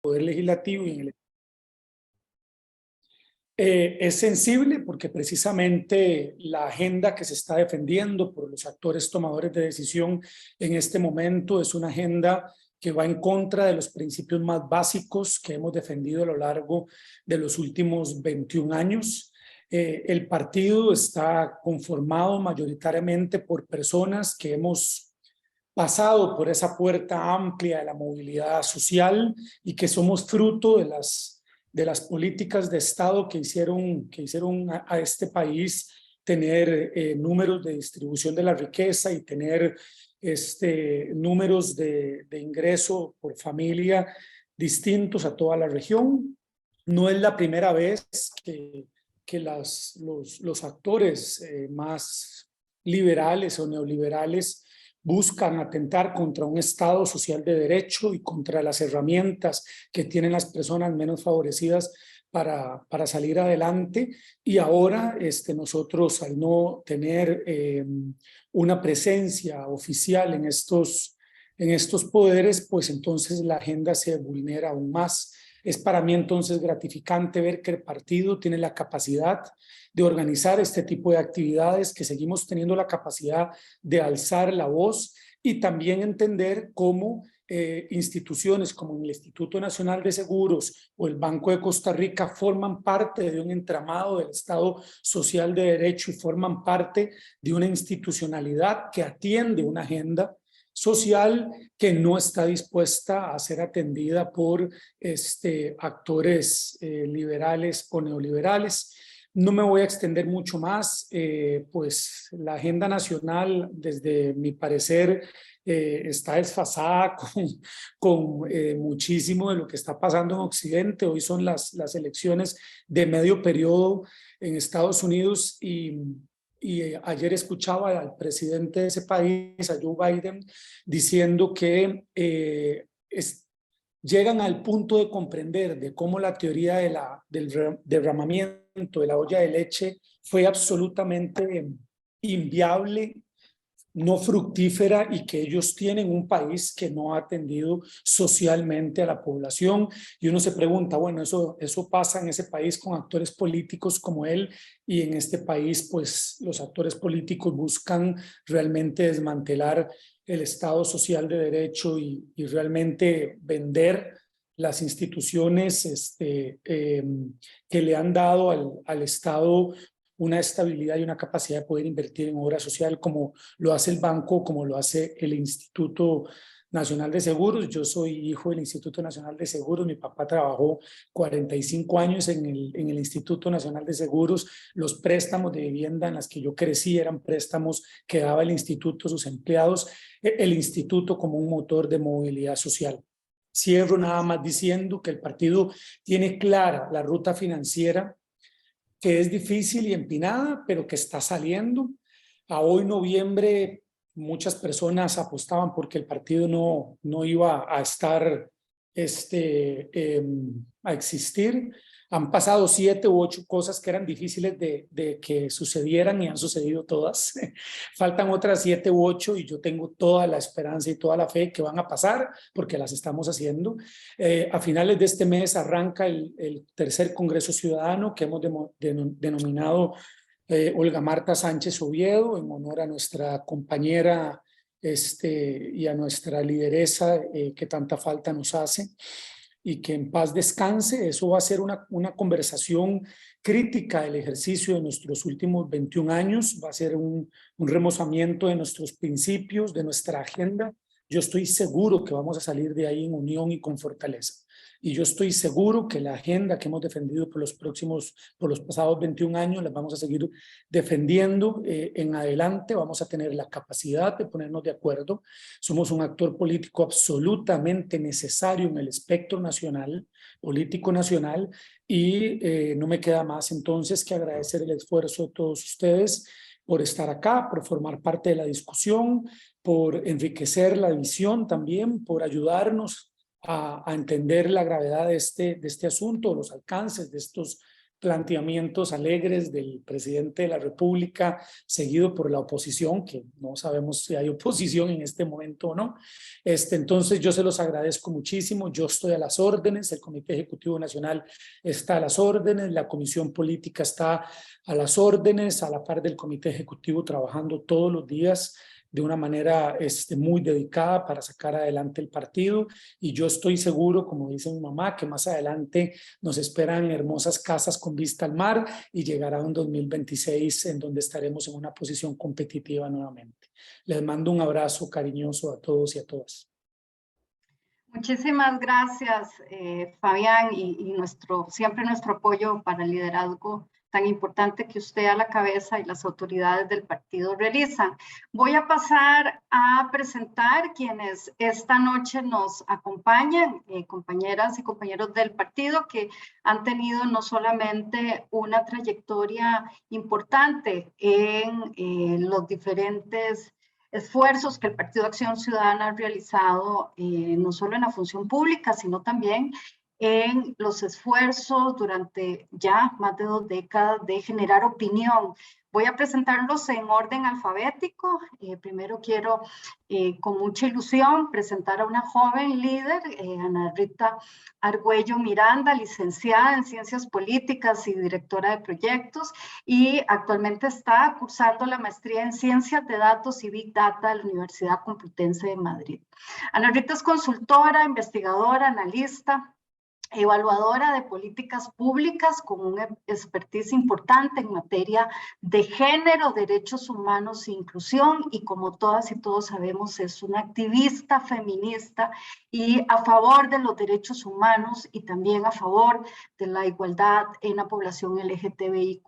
Poder Legislativo y en el es sensible porque precisamente la agenda que se está defendiendo por los actores tomadores de decisión en este momento es una agenda que va en contra de los principios más básicos que hemos defendido a lo largo de los últimos 21 años. El partido está conformado mayoritariamente por personas que hemos pasado por esa puerta amplia de la movilidad social y que somos fruto de las políticas de Estado que hicieron a este país tener números de distribución de la riqueza y tener números de ingreso por familia distintos a toda la región. No es la primera vez que los actores más liberales o neoliberales buscan atentar contra un Estado social de derecho y contra las herramientas que tienen las personas menos favorecidas para salir adelante. Y ahora nosotros, al no tener una presencia oficial en estos poderes, pues entonces la agenda se vulnera aún más. Es para mí entonces gratificante ver que el partido tiene la capacidad de organizar este tipo de actividades, que seguimos teniendo la capacidad de alzar la voz y también entender cómo instituciones como el Instituto Nacional de Seguros o el Banco de Costa Rica forman parte de un entramado del Estado social de derecho y forman parte de una institucionalidad que atiende una agenda social que no está dispuesta a ser atendida por actores liberales o neoliberales. No me voy a extender mucho más, pues la agenda nacional, desde mi parecer, está desfasada con muchísimo de lo que está pasando en Occidente. Hoy son las elecciones de medio periodo en Estados Unidos y ayer escuchaba al presidente de ese país, a Joe Biden, diciendo que llegan al punto de comprender de cómo la teoría del derramamiento de la olla de leche fue absolutamente inviable, no fructífera, y que ellos tienen un país que no ha atendido socialmente a la población. Y uno se pregunta, bueno, eso pasa en ese país con actores políticos como él, y en este país pues los actores políticos buscan realmente desmantelar el Estado social de derecho y realmente vender las instituciones que le han dado al Estado una estabilidad y una capacidad de poder invertir en obra social, como lo hace el banco, como lo hace el Instituto Nacional de Seguros. Yo soy hijo del Instituto Nacional de Seguros. Mi papá trabajó 45 años en el Instituto Nacional de Seguros. Los préstamos de vivienda en las que yo crecí eran préstamos que daba el instituto a sus empleados, el instituto como un motor de movilidad social. Cierro nada más diciendo que el partido tiene clara la ruta financiera, que es difícil y empinada, pero que está saliendo. A hoy, noviembre, muchas personas apostaban porque el partido no iba a estar, a existir. Han pasado 7 u 8 cosas que eran difíciles de que sucedieran y han sucedido todas. Faltan otras 7 u 8 y yo tengo toda la esperanza y toda la fe que van a pasar porque las estamos haciendo. A finales de este mes arranca el tercer Congreso Ciudadano que hemos denominado Olga Marta Sánchez Oviedo, en honor a nuestra compañera y a nuestra lideresa que tanta falta nos hace, y que en paz descanse. Eso va a ser una conversación crítica del ejercicio de nuestros últimos 21 años, va a ser un remozamiento de nuestros principios, de nuestra agenda. Yo estoy seguro que vamos a salir de ahí en unión y con fortaleza. Y yo estoy seguro que la agenda que hemos defendido por los pasados 21 años, las vamos a seguir defendiendo en adelante. Vamos a tener la capacidad de ponernos de acuerdo. Somos un actor político absolutamente necesario en el espectro nacional, político nacional, y no me queda más entonces que agradecer el esfuerzo de todos ustedes por estar acá, por formar parte de la discusión, por enriquecer la visión también, por ayudarnos a entender la gravedad de este asunto, los alcances de estos planteamientos alegres del presidente de la República, seguido por la oposición, que no sabemos si hay oposición en este momento o no. Entonces yo se los agradezco muchísimo, yo estoy a las órdenes, el Comité Ejecutivo Nacional está a las órdenes, la Comisión Política está a las órdenes, a la par del Comité Ejecutivo, trabajando todos los días de una manera muy dedicada para sacar adelante el partido, y yo estoy seguro, como dice mi mamá, que más adelante nos esperan hermosas casas con vista al mar y llegará un 2026 en donde estaremos en una posición competitiva nuevamente. Les mando un abrazo cariñoso a todos y a todas. Muchísimas gracias, Fabián, y siempre nuestro apoyo para el liderazgo tan importante que usted a la cabeza y las autoridades del partido realizan. Voy a pasar a presentar quienes esta noche nos acompañan, compañeras y compañeros del partido que han tenido no solamente una trayectoria importante en los diferentes esfuerzos que el Partido Acción Ciudadana ha realizado, no solo en la función pública, sino también en los esfuerzos durante ya más de 2 décadas de generar opinión. Voy a presentarlos en orden alfabético. Primero quiero, con mucha ilusión, presentar a una joven líder, Ana Rita Argüello Miranda, licenciada en Ciencias Políticas y directora de proyectos, y actualmente está cursando la maestría en Ciencias de Datos y Big Data de la Universidad Complutense de Madrid. Ana Rita es consultora, investigadora, analista, evaluadora de políticas públicas con una expertise importante en materia de género, derechos humanos e inclusión, y como todas y todos sabemos es una activista feminista y a favor de los derechos humanos y también a favor de la igualdad en la población LGTBIQ+.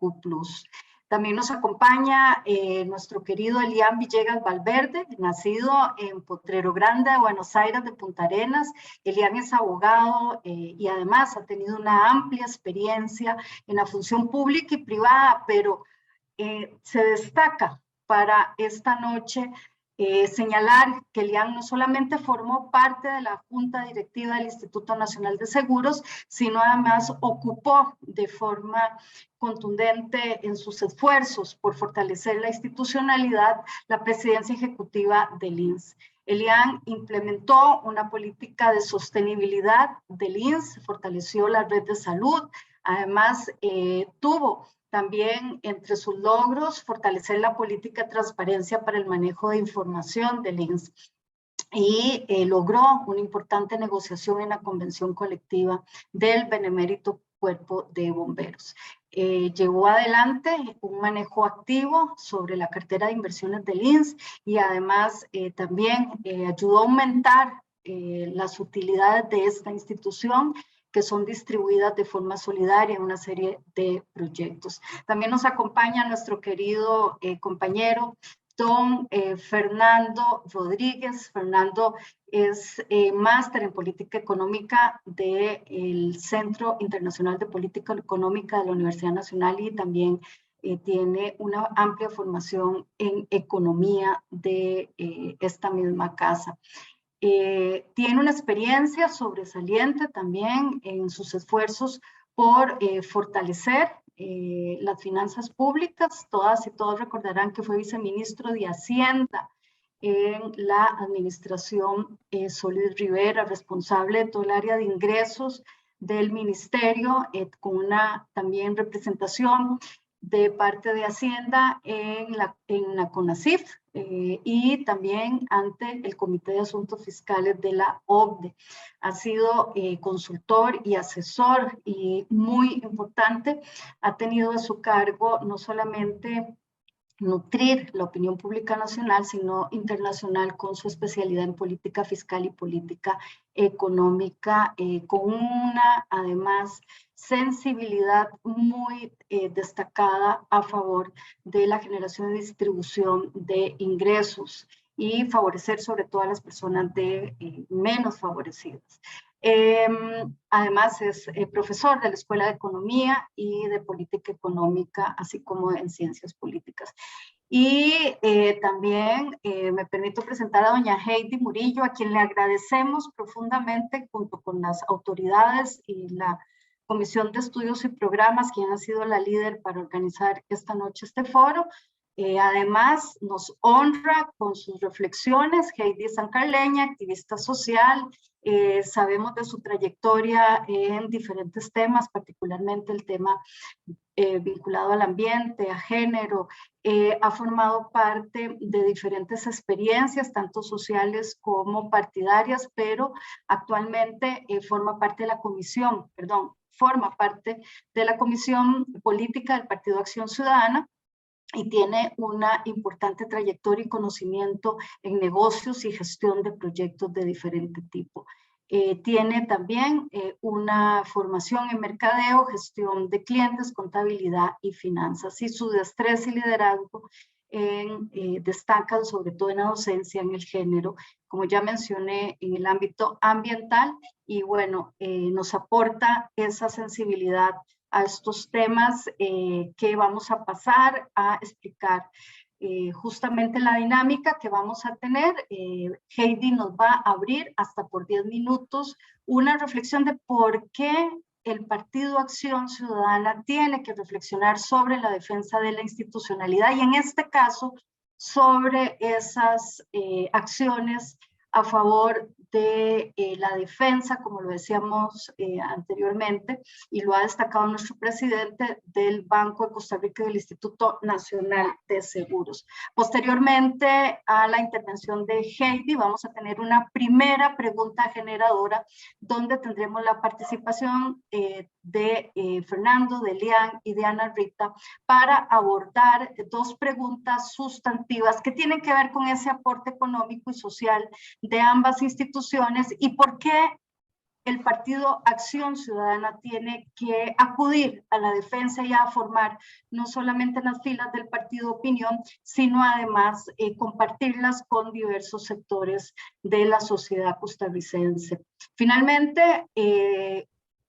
También nos acompaña nuestro querido Elian Villegas Valverde, nacido en Potrero Grande, Buenos Aires de Punta Arenas. Elian es abogado y además ha tenido una amplia experiencia en la función pública y privada, pero se destaca para esta noche señalar que Elian no solamente formó parte de la Junta Directiva del Instituto Nacional de Seguros, sino además ocupó de forma contundente en sus esfuerzos por fortalecer la institucionalidad la presidencia ejecutiva del INS. Elian implementó una política de sostenibilidad del INS, fortaleció la red de salud, además tuvo también entre sus logros fortalecer la política de transparencia para el manejo de información del INS y logró una importante negociación en la convención colectiva del Benemérito Cuerpo de Bomberos. Llevó adelante un manejo activo sobre la cartera de inversiones del INS y además también ayudó a aumentar las utilidades de esta institución, que son distribuidas de forma solidaria en una serie de proyectos. También nos acompaña nuestro querido compañero don Fernando Rodríguez. Fernando es máster en política económica del Centro Internacional de Política Económica de la Universidad Nacional y también tiene una amplia formación en economía de esta misma casa. Tiene una experiencia sobresaliente también en sus esfuerzos por fortalecer las finanzas públicas. Todas y todos recordarán que fue viceministro de Hacienda en la administración Solís Rivera, responsable de todo el área de ingresos del ministerio, con una también representación de parte de Hacienda en la CONACYT y también ante el Comité de Asuntos Fiscales de la OCDE. Ha sido consultor y asesor y muy importante. Ha tenido a su cargo no solamente nutrir la opinión pública nacional, sino internacional, con su especialidad en política fiscal y política económica, con una, además, sensibilidad muy destacada a favor de la generación y distribución de ingresos y favorecer sobre todo a las personas menos favorecidas. Además es profesor de la Escuela de Economía y de Política Económica, así como en Ciencias Políticas. Y también me permito presentar a doña Heidi Murillo, a quien le agradecemos profundamente junto con las autoridades y la Comisión de Estudios y Programas, quien ha sido la líder para organizar esta noche este foro. Además, nos honra con sus reflexiones Heidi Sancarleña, activista social. Sabemos de su trayectoria en diferentes temas, particularmente el tema vinculado al ambiente, a género. Ha formado parte de diferentes experiencias, tanto sociales como partidarias, pero actualmente forma parte de la forma parte de la Comisión Política del Partido Acción Ciudadana, y tiene una importante trayectoria y conocimiento en negocios y gestión de proyectos de diferente tipo. Tiene también una formación en mercadeo, gestión de clientes, contabilidad y finanzas, y su destreza y liderazgo destacan sobre todo en la docencia, en el género, como ya mencioné, en el ámbito ambiental, y bueno, nos aporta esa sensibilidad a estos temas que vamos a pasar a explicar. Justamente la dinámica que vamos a tener, Heidi nos va a abrir hasta por 10 minutos una reflexión de por qué el Partido Acción Ciudadana tiene que reflexionar sobre la defensa de la institucionalidad, y en este caso sobre esas acciones a favor de la defensa, como lo decíamos anteriormente, y lo ha destacado nuestro presidente, del Banco de Costa Rica y del Instituto Nacional de Seguros. Posteriormente a la intervención de Heidi, vamos a tener una primera pregunta generadora, donde tendremos la participación de Fernando, de Lian y de Ana Rita, para abordar dos preguntas sustantivas que tienen que ver con ese aporte económico y social de ambas instituciones, y por qué el Partido Acción Ciudadana tiene que acudir a la defensa y a formar no solamente en las filas del partido opinión, sino además compartirlas con diversos sectores de la sociedad costarricense. Finalmente,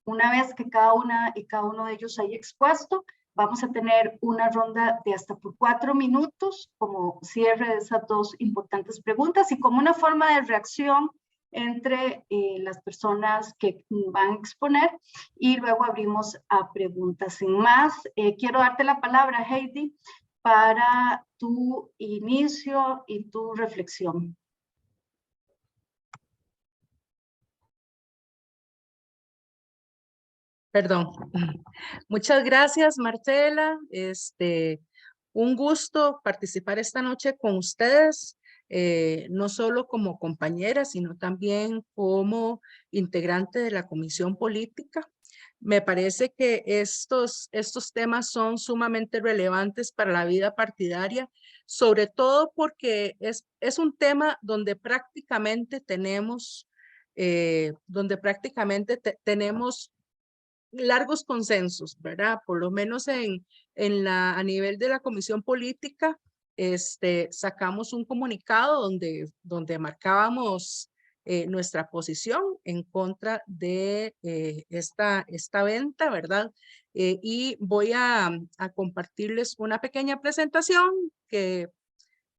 una vez que cada una y cada uno de ellos haya expuesto, vamos a tener una ronda de hasta por 4 minutos como cierre de esas dos importantes preguntas, y como una forma de reacción entre las personas que van a exponer, y luego abrimos a preguntas. Sin más, quiero darte la palabra, Heidi, para tu inicio y tu reflexión. Perdón. Muchas gracias, Marcela. Un gusto participar esta noche con ustedes, no solo como compañera, sino también como integrante de la Comisión Política. Me parece que estos temas son sumamente relevantes para la vida partidaria, sobre todo porque es un tema donde prácticamente tenemos largos consensos, ¿verdad? Por lo menos a nivel de la Comisión Política, sacamos un comunicado donde marcábamos nuestra posición en contra de esta venta, ¿verdad? Y voy a compartirles una pequeña presentación que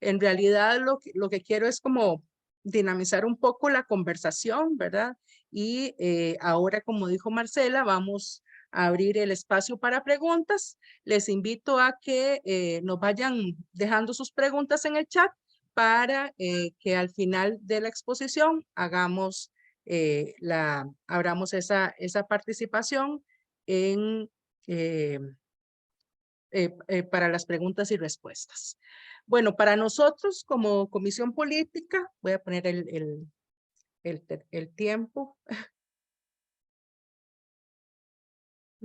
en realidad lo que quiero es como dinamizar un poco la conversación, ¿verdad? Y ahora, como dijo Marcela, vamos a abrir el espacio para preguntas. Les invito a que nos vayan dejando sus preguntas en el chat para que al final de la exposición abramos esa participación para las preguntas y respuestas. Bueno, para nosotros como Comisión Política, voy a poner el tiempo.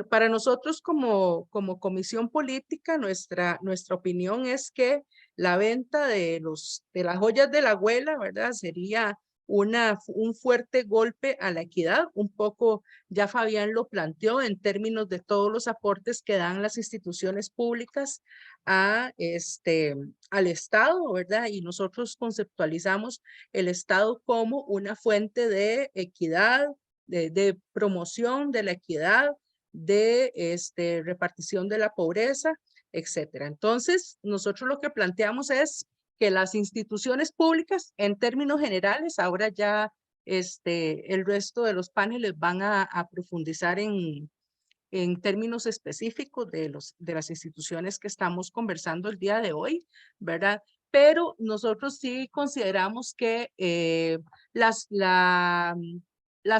Para nosotros como Comisión Política, nuestra opinión es que la venta de las joyas de la abuela, ¿verdad? Sería un fuerte golpe a la equidad. Un poco ya Fabián lo planteó en términos de todos los aportes que dan las instituciones públicas al Estado, ¿verdad? Y nosotros conceptualizamos el Estado como una fuente de equidad, de promoción de la equidad, de repartición de la pobreza, etcétera. Entonces, nosotros lo que planteamos es que las instituciones públicas, en términos generales, ahora ya el resto de los paneles van a profundizar en en términos específicos de las instituciones que estamos conversando el día de hoy, ¿verdad? Pero nosotros sí consideramos que la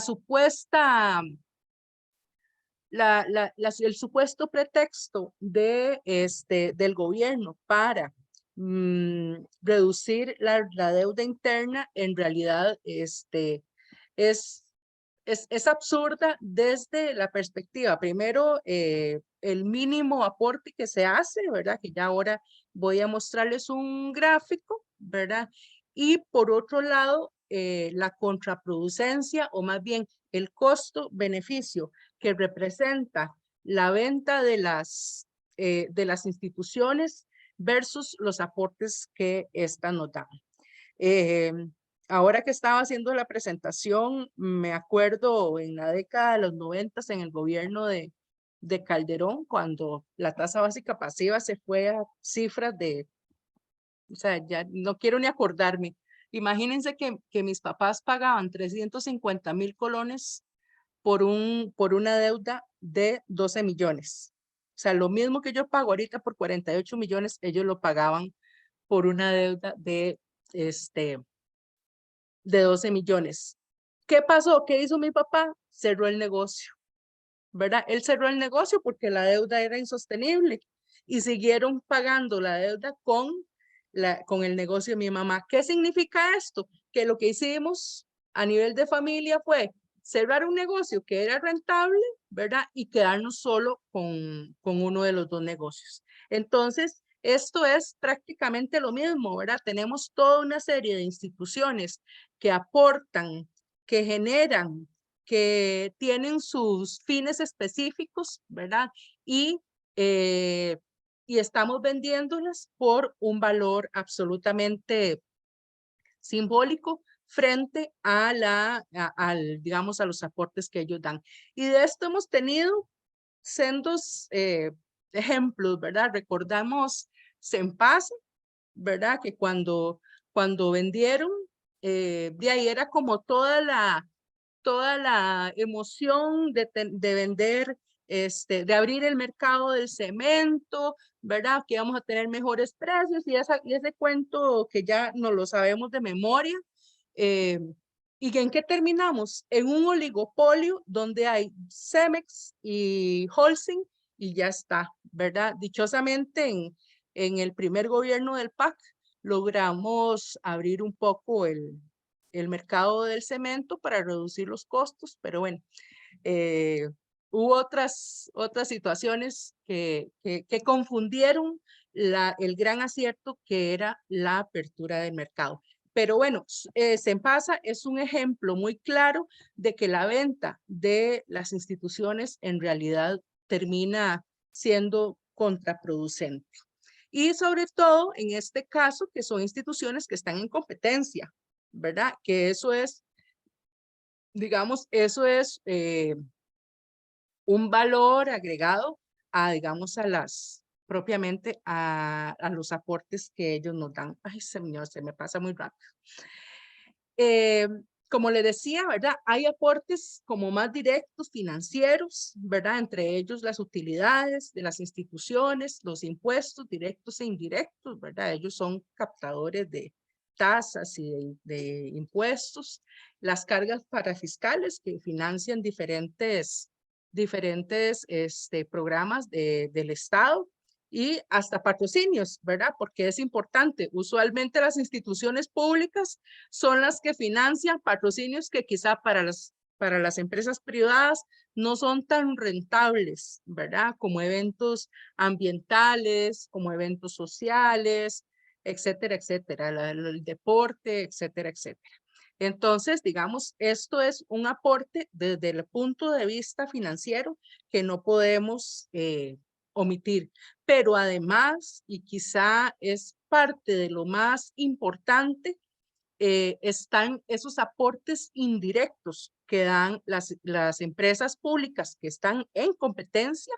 supuesta, el supuesto pretexto del gobierno para reducir la deuda interna en realidad es absurda desde la perspectiva, primero, el mínimo aporte que se hace, ¿verdad? Que ya ahora voy a mostrarles un gráfico, ¿verdad? Y por otro lado, la contraproducencia o más bien el costo-beneficio que representa la venta de las instituciones versus los aportes que éstas nos dan. Ahora que estaba haciendo la presentación, me acuerdo en la década de los 90 en el gobierno de Calderón, cuando la tasa básica pasiva se fue a cifras o sea, ya no quiero ni acordarme. Imagínense que mis papás pagaban 350.000 colones por una deuda de 12 millones. O sea, lo mismo que yo pago ahorita por 48 millones, ellos lo pagaban por una deuda de 12 millones. ¿Qué pasó? ¿Qué hizo mi papá? Cerró el negocio, ¿verdad? Él cerró el negocio porque la deuda era insostenible y siguieron pagando la deuda con el negocio de mi mamá. ¿Qué significa esto? Que lo que hicimos a nivel de familia fue cerrar un negocio que era rentable, ¿verdad? Y quedarnos solo con uno de los dos negocios. Entonces, esto es prácticamente lo mismo, ¿verdad? Tenemos toda una serie de instituciones que aportan, que generan, que tienen sus fines específicos, ¿verdad? Y estamos vendiéndolas por un valor absolutamente simbólico frente a digamos, a los aportes que ellos dan. Y de esto hemos tenido sendos ejemplos, ¿verdad? Recordamos Sempasa, ¿verdad? Que cuando vendieron, de ahí era como toda la emoción de vender, de abrir el mercado del cemento, ¿verdad? Que íbamos a tener mejores precios y ese cuento que ya no lo sabemos de memoria. ¿Y en qué terminamos? En un oligopolio donde hay Cemex y Holcim y ya está, ¿verdad? Dichosamente en el primer gobierno del PAC logramos abrir un poco el mercado del cemento para reducir los costos, pero bueno, hubo otras situaciones que confundieron el gran acierto que era la apertura del mercado. Pero bueno, Sempasa es un ejemplo muy claro de que la venta de las instituciones en realidad termina siendo contraproducente. Y sobre todo en este caso, que son instituciones que están en competencia, ¿verdad? Que eso es, digamos, eso es un valor agregado a, digamos, propiamente a los aportes que ellos nos dan. Ay, señor, se me pasa muy rápido. Como le decía, ¿verdad? Hay aportes como más directos financieros, ¿verdad? Entre ellos las utilidades de las instituciones, los impuestos directos e indirectos, ¿verdad? Ellos son captadores de tasas y de impuestos, las cargas parafiscales que financian diferentes programas del Estado, y hasta patrocinios, ¿verdad? Porque es importante. Usualmente las instituciones públicas son las que financian patrocinios que quizá para las empresas privadas no son tan rentables, ¿verdad? Como eventos ambientales, como eventos sociales, etcétera, etcétera, el deporte, etcétera, etcétera. Entonces, digamos, esto es un aporte desde el punto de vista financiero que no podemos omitir. Pero además, y quizá es parte de lo más importante, están esos aportes indirectos que dan las empresas públicas que están en competencia,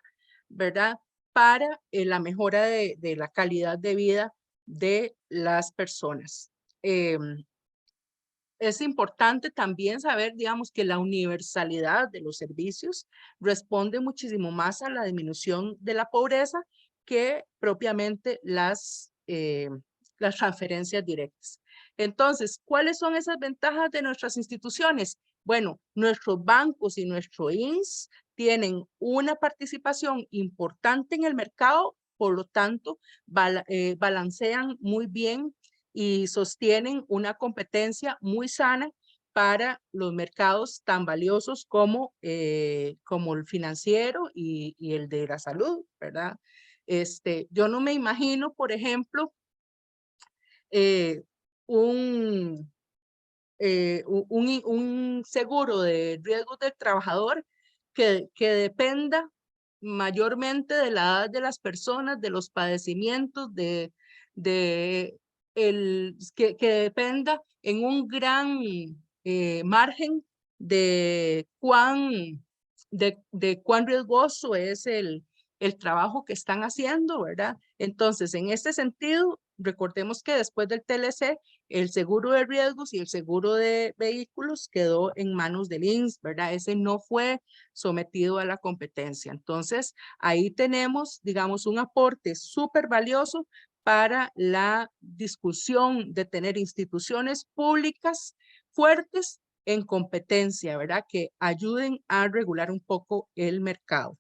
¿verdad? Para la mejora de la calidad de vida de las personas. es importante también saber, digamos, que la universalidad de los servicios responde muchísimo más a la disminución de la pobreza que propiamente las transferencias directas. Entonces, ¿cuáles son esas ventajas de nuestras instituciones? Bueno, nuestros bancos y nuestro INS tienen una participación importante en el mercado, por lo tanto, balancean muy bien y sostienen una competencia muy sana para los mercados tan valiosos como, como el financiero y el de la salud, ¿verdad? Yo no me imagino, por ejemplo, un seguro de riesgos del trabajador que dependa mayormente de la edad de las personas, de los padecimientos, que dependa en un gran margen de cuán riesgoso es el trabajo que están haciendo, ¿verdad? Entonces, en este sentido, recordemos que después del TLC, el seguro de riesgos y el seguro de vehículos quedó en manos del INS, ¿verdad? Ese no fue sometido a la competencia. Entonces, ahí tenemos, digamos, un aporte súper valioso para la discusión de tener instituciones públicas fuertes en competencia, ¿verdad? Que ayuden a regular un poco el mercado.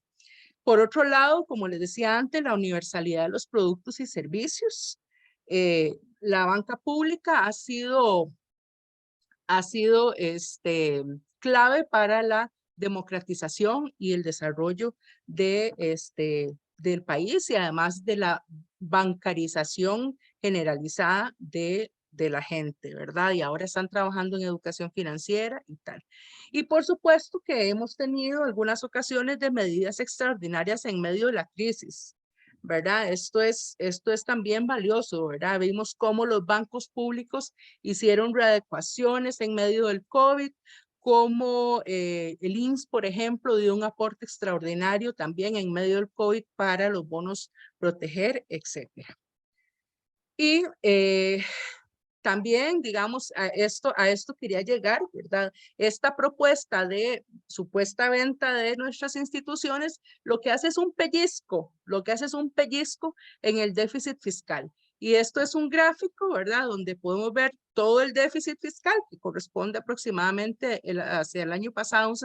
Por otro lado, como les decía antes, la universalidad de los productos y servicios. La banca pública ha sido clave para la democratización y el desarrollo del país y además de la bancarización generalizada de la gente, ¿verdad? Y ahora están trabajando en educación financiera y tal. Y por supuesto que hemos tenido algunas ocasiones de medidas extraordinarias en medio de la crisis, ¿verdad? Esto es también valioso, ¿verdad? Vimos cómo los bancos públicos hicieron readecuaciones en medio del COVID, como el INS, por ejemplo, dio un aporte extraordinario también en medio del COVID para los bonos proteger, etcétera. Y también, digamos, a esto quería llegar, ¿verdad? Esta propuesta de supuesta venta de nuestras instituciones, lo que hace es un pellizco, en el déficit fiscal. Y esto es un gráfico, ¿verdad? Donde podemos ver todo el déficit fiscal, que corresponde aproximadamente hacia el año pasado un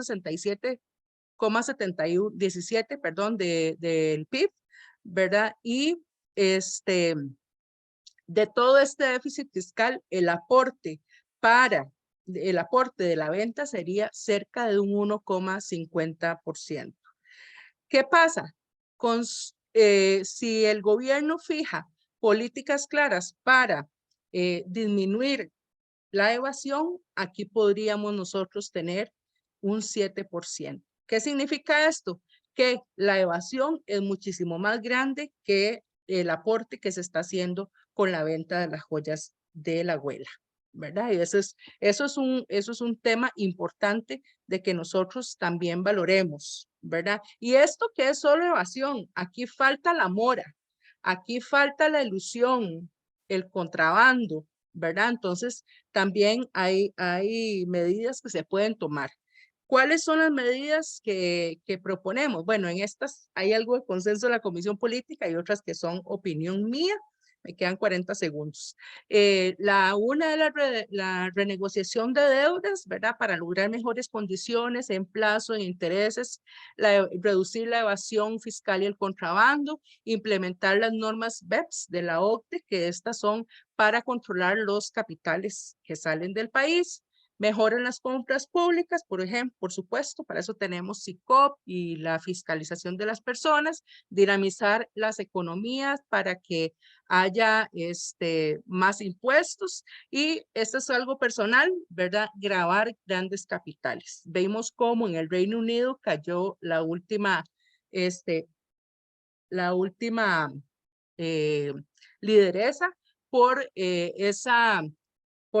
17, perdón, del PIB, ¿verdad? Y de todo este déficit fiscal, el aporte de la venta sería cerca de un 1,50%. ¿Qué pasa? Si el gobierno fija políticas claras para disminuir la evasión, aquí podríamos nosotros tener un 7%. ¿Qué significa esto? Que la evasión es muchísimo más grande que el aporte que se está haciendo con la venta de las joyas de la abuela, ¿verdad? Y eso es un tema importante de que nosotros también valoremos, ¿verdad? Y esto que es solo evasión, aquí falta la mora, aquí falta la ilusión, el contrabando, ¿verdad? Entonces, también hay medidas que se pueden tomar. ¿Cuáles son las medidas que proponemos? Bueno, en estas hay algo de consenso de la Comisión Política y otras que son opinión mía. Me quedan 40 segundos. Una de la renegociación de deudas, ¿verdad? Para lograr mejores condiciones en plazo, en intereses, reducir la evasión fiscal y el contrabando, implementar las normas BEPS de la OCDE, que estas son para controlar los capitales que salen del país. Mejoran las compras públicas, por ejemplo, por supuesto, para eso tenemos SICOP y la fiscalización de las personas, dinamizar las economías para que haya más impuestos y esto es algo personal, ¿verdad? Gravar grandes capitales. Vemos cómo en el Reino Unido cayó la última lideresa por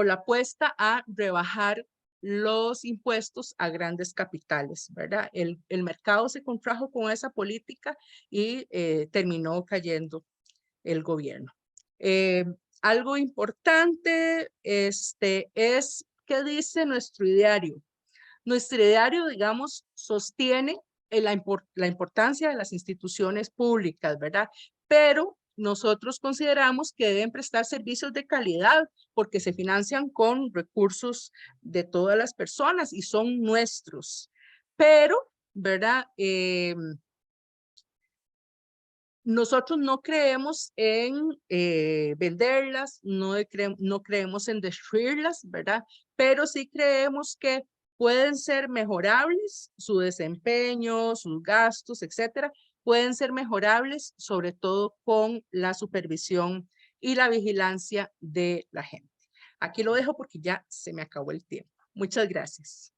la apuesta a rebajar los impuestos a grandes capitales, ¿verdad? El mercado se contrajo con esa política y terminó cayendo el gobierno. Algo importante es ¿Qué dice nuestro ideario? Nuestro ideario, digamos, sostiene la importancia de las instituciones públicas, ¿verdad? Pero nosotros consideramos que deben prestar servicios de calidad porque se financian con recursos de todas las personas y son nuestros. Pero, ¿verdad? Nosotros no creemos en venderlas, no creemos en destruirlas, ¿verdad? Pero sí creemos que pueden ser mejorables, su desempeño, sus gastos, etcétera, pueden ser mejorables, sobre todo con la supervisión y la vigilancia de la gente. Aquí lo dejo porque ya se me acabó el tiempo. Muchas gracias.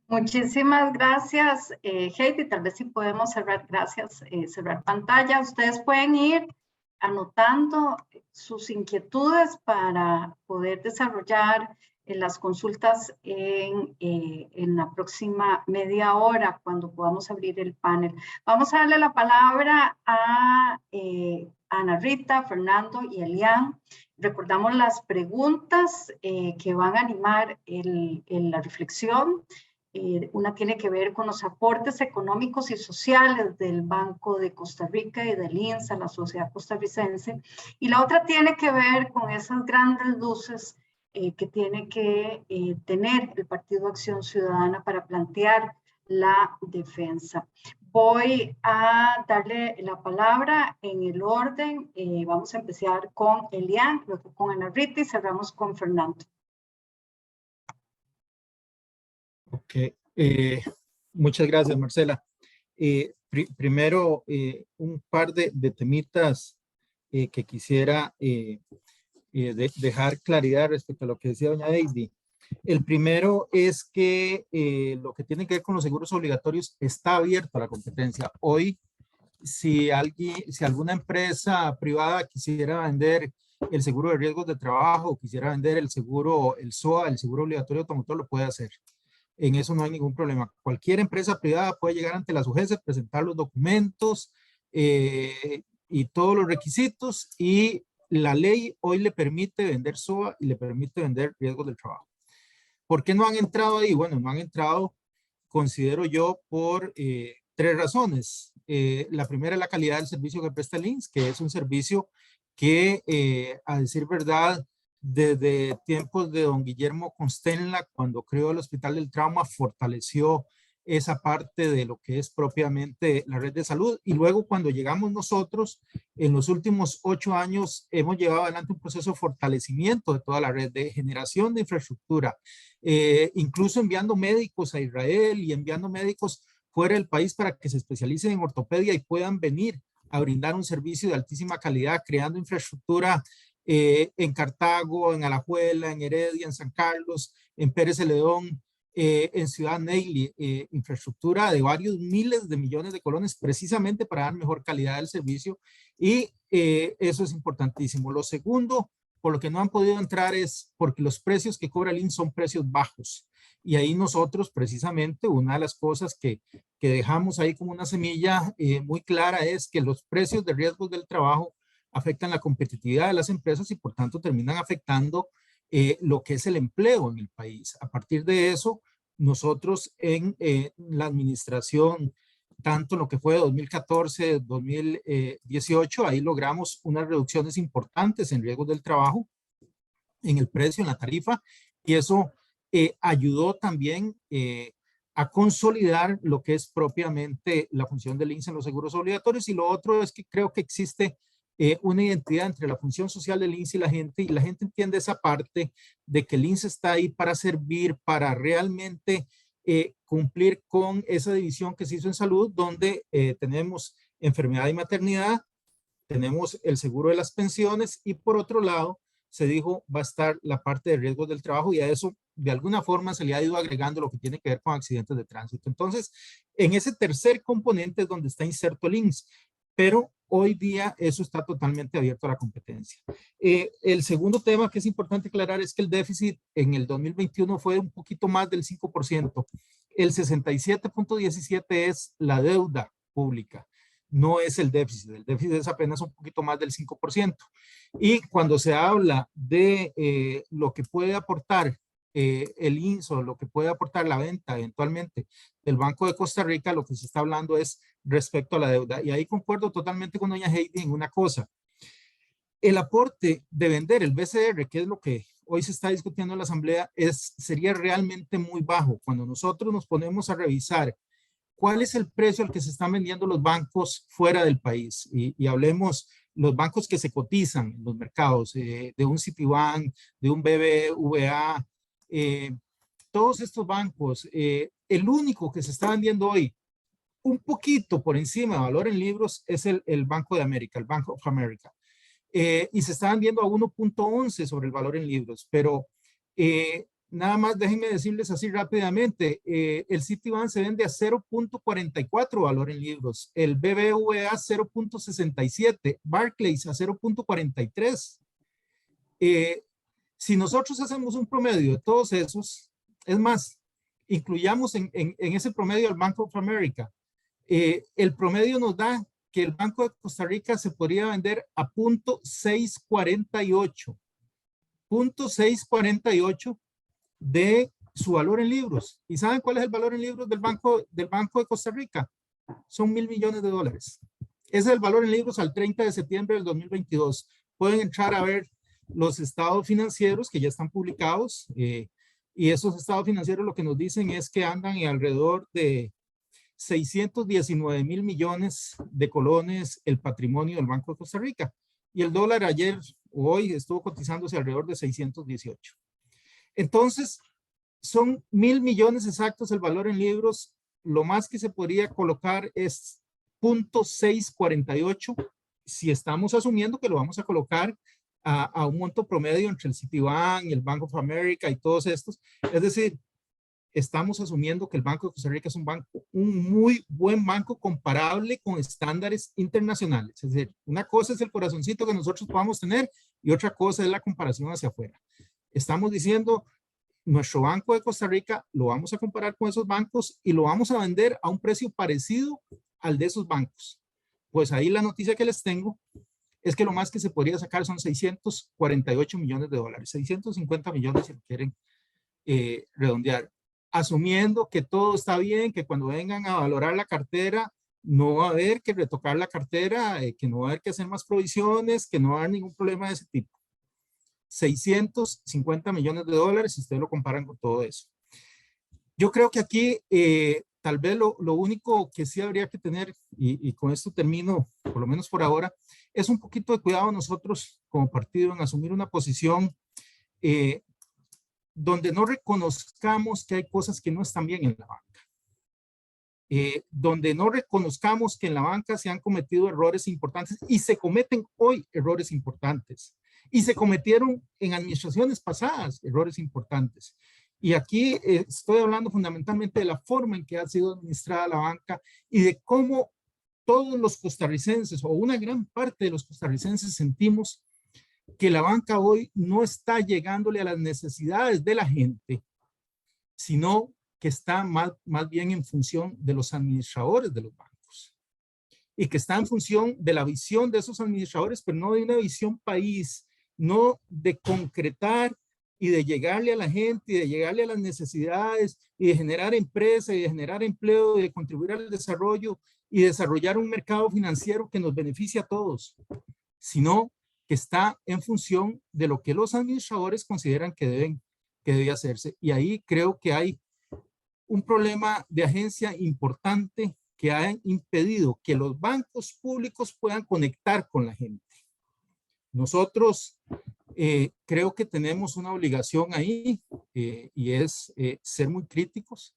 Muchísimas gracias, Heidi. Tal vez si podemos cerrar, gracias, cerrar pantalla. Ustedes pueden ir anotando sus inquietudes para poder desarrollar las consultas en la próxima media hora, cuando podamos abrir el panel. Vamos a darle la palabra a Ana Rita, Fernando y Elian. Recordamos las preguntas que van a animar la reflexión. Una tiene que ver con los aportes económicos y sociales del Banco de Costa Rica y del INSS a la sociedad costarricense. Y la otra tiene que ver con esas grandes luces que tiene que tener el Partido Acción Ciudadana para plantear la defensa. Voy a darle la palabra en el orden. Vamos a empezar con Elian, luego con Ana Rita y cerramos con Fernando. Ok, muchas gracias, Marcela. Primero, un par de temitas que quisiera dejar claridad respecto a lo que decía doña Heidi. El primero es que lo que tiene que ver con los seguros obligatorios está abierto a la competencia. Hoy, si alguna empresa privada quisiera vender el seguro de riesgos de trabajo, quisiera vender el seguro, el SOA, el seguro obligatorio automotor, lo puede hacer. En eso no hay ningún problema. Cualquier empresa privada puede llegar ante la SUGESE, presentar los documentos y todos los requisitos, y la ley hoy le permite vender SOA y le permite vender riesgos del trabajo. ¿Por qué no han entrado ahí? Bueno, no han entrado, considero yo, por 3 razones. La primera es la calidad del servicio que presta el INSS, que es un servicio que, a decir verdad, desde tiempos de don Guillermo Constenla, cuando creó el Hospital del Trauma, fortaleció esa parte de lo que es propiamente la red de salud. Y luego, cuando llegamos nosotros, en los últimos 8 años, hemos llevado adelante un proceso de fortalecimiento de toda la red, de generación de infraestructura, incluso enviando médicos a Israel y enviando médicos fuera del país para que se especialicen en ortopedia y puedan venir a brindar un servicio de altísima calidad, creando infraestructura en Cartago, en Alajuela, en Heredia, en San Carlos, en Pérez Celedón, en Ciudad Neyli, infraestructura de varios miles de millones de colones precisamente para dar mejor calidad del servicio, y eso es importantísimo. Lo segundo, por lo que no han podido entrar, es porque los precios que cobra el INSS son precios bajos, y ahí nosotros precisamente una de las cosas que dejamos ahí como una semilla muy clara es que los precios de riesgos del trabajo afectan la competitividad de las empresas y por tanto terminan afectando lo que es el empleo en el país. A partir de eso, nosotros en la administración, tanto en lo que fue 2014, 2018, ahí logramos unas reducciones importantes en riesgos del trabajo, en el precio, en la tarifa, y eso ayudó también a consolidar lo que es propiamente la función del INSS en los seguros obligatorios. Y lo otro es que creo que existe una identidad entre la función social del INSS y la gente entiende esa parte de que el INSS está ahí para servir, para realmente cumplir con esa división que se hizo en salud, donde tenemos enfermedad y maternidad, tenemos el seguro de las pensiones, y por otro lado se dijo va a estar la parte de riesgos del trabajo, y a eso de alguna forma se le ha ido agregando lo que tiene que ver con accidentes de tránsito. Entonces, en ese tercer componente es donde está inserto el INSS, pero hoy día eso está totalmente abierto a la competencia. El segundo tema que es importante aclarar es que el déficit en el 2021 fue un poquito más del 5%. El 67.17 es la deuda pública. no es el déficit es apenas un poquito más del 5%. Y cuando se habla de lo que puede aportar el INSO, lo que puede aportar la venta eventualmente del Banco de Costa Rica, lo que se está hablando es respecto a la deuda. Y ahí concuerdo totalmente con doña Heidi en una cosa. El aporte de vender el BCR, que es lo que hoy se está discutiendo en la Asamblea, sería realmente muy bajo. Cuando nosotros nos ponemos a revisar cuál es el precio al que se están vendiendo los bancos fuera del país, y hablemos los bancos que se cotizan en los mercados, de un Citibank, de un BBVA, todos estos bancos, el único que se está vendiendo hoy un poquito por encima de valor en libros es el Banco de América, el Bank of America. Y se está vendiendo a 1.11 sobre el valor en libros, pero nada más déjenme decirles así rápidamente, el Citibank se vende a 0.44 valor en libros, el BBVA 0.67, Barclays a 0.43. Si nosotros hacemos un promedio de todos esos, es más, incluyamos en ese promedio al Bank of America, el promedio nos da que el Banco de Costa Rica se podría vender a 0.648. 0.648 de su valor en libros. ¿Y saben cuál es el valor en libros del Banco de Costa Rica? Son $1.000 millones. Ese es el valor en libros al 30 de septiembre del 2022. Pueden entrar a ver los estados financieros que ya están publicados, y esos estados financieros lo que nos dicen es que andan en alrededor de 619.000 millones de colones el patrimonio del Banco de Costa Rica. Y el dólar ayer o hoy estuvo cotizándose alrededor de 618. Entonces, son 1.000 millones exactos el valor en libros. Lo más que se podría colocar es 0.648 si estamos asumiendo que lo vamos a colocar a un monto promedio entre el Citibank, el Bank of America y todos estos. Es decir, estamos asumiendo que el Banco de Costa Rica es un muy buen banco comparable con estándares internacionales. Es decir, una cosa es el corazoncito que nosotros podamos tener y otra cosa es la comparación hacia afuera. Estamos diciendo, nuestro Banco de Costa Rica lo vamos a comparar con esos bancos y lo vamos a vender a un precio parecido al de esos bancos. Pues ahí la noticia que les tengo es que lo más que se podría sacar son 648 millones de dólares, 650 millones si lo quieren redondear. Asumiendo que todo está bien, que cuando vengan a valorar la cartera, no va a haber que retocar la cartera, que no va a haber que hacer más provisiones, que no va a haber ningún problema de ese tipo. 650 millones de dólares si ustedes lo comparan con todo eso. Yo creo que aquí tal vez lo único que sí habría que tener, y con esto termino, por lo menos por ahora, es un poquito de cuidado nosotros como partido en asumir una posición donde no reconozcamos que hay cosas que no están bien en la banca. Donde no reconozcamos que en la banca se han cometido errores importantes y se cometen hoy errores importantes. Y se cometieron en administraciones pasadas errores importantes. Y aquí estoy hablando fundamentalmente de la forma en que ha sido administrada la banca y de cómo todos los costarricenses o una gran parte de los costarricenses sentimos que la banca hoy no está llegándole a las necesidades de la gente, sino que está más bien en función de los administradores de los bancos y que está en función de la visión de esos administradores, pero no de una visión país, no de concretar y de llegarle a la gente y de llegarle a las necesidades y de generar empresa y de generar empleo y de contribuir al desarrollo y desarrollar un mercado financiero que nos beneficie a todos, sino que está en función de lo que los administradores consideran que debe hacerse. Y ahí creo que hay un problema de agencia importante que ha impedido que los bancos públicos puedan conectar con la gente. Nosotros creo que tenemos una obligación ahí y es ser muy críticos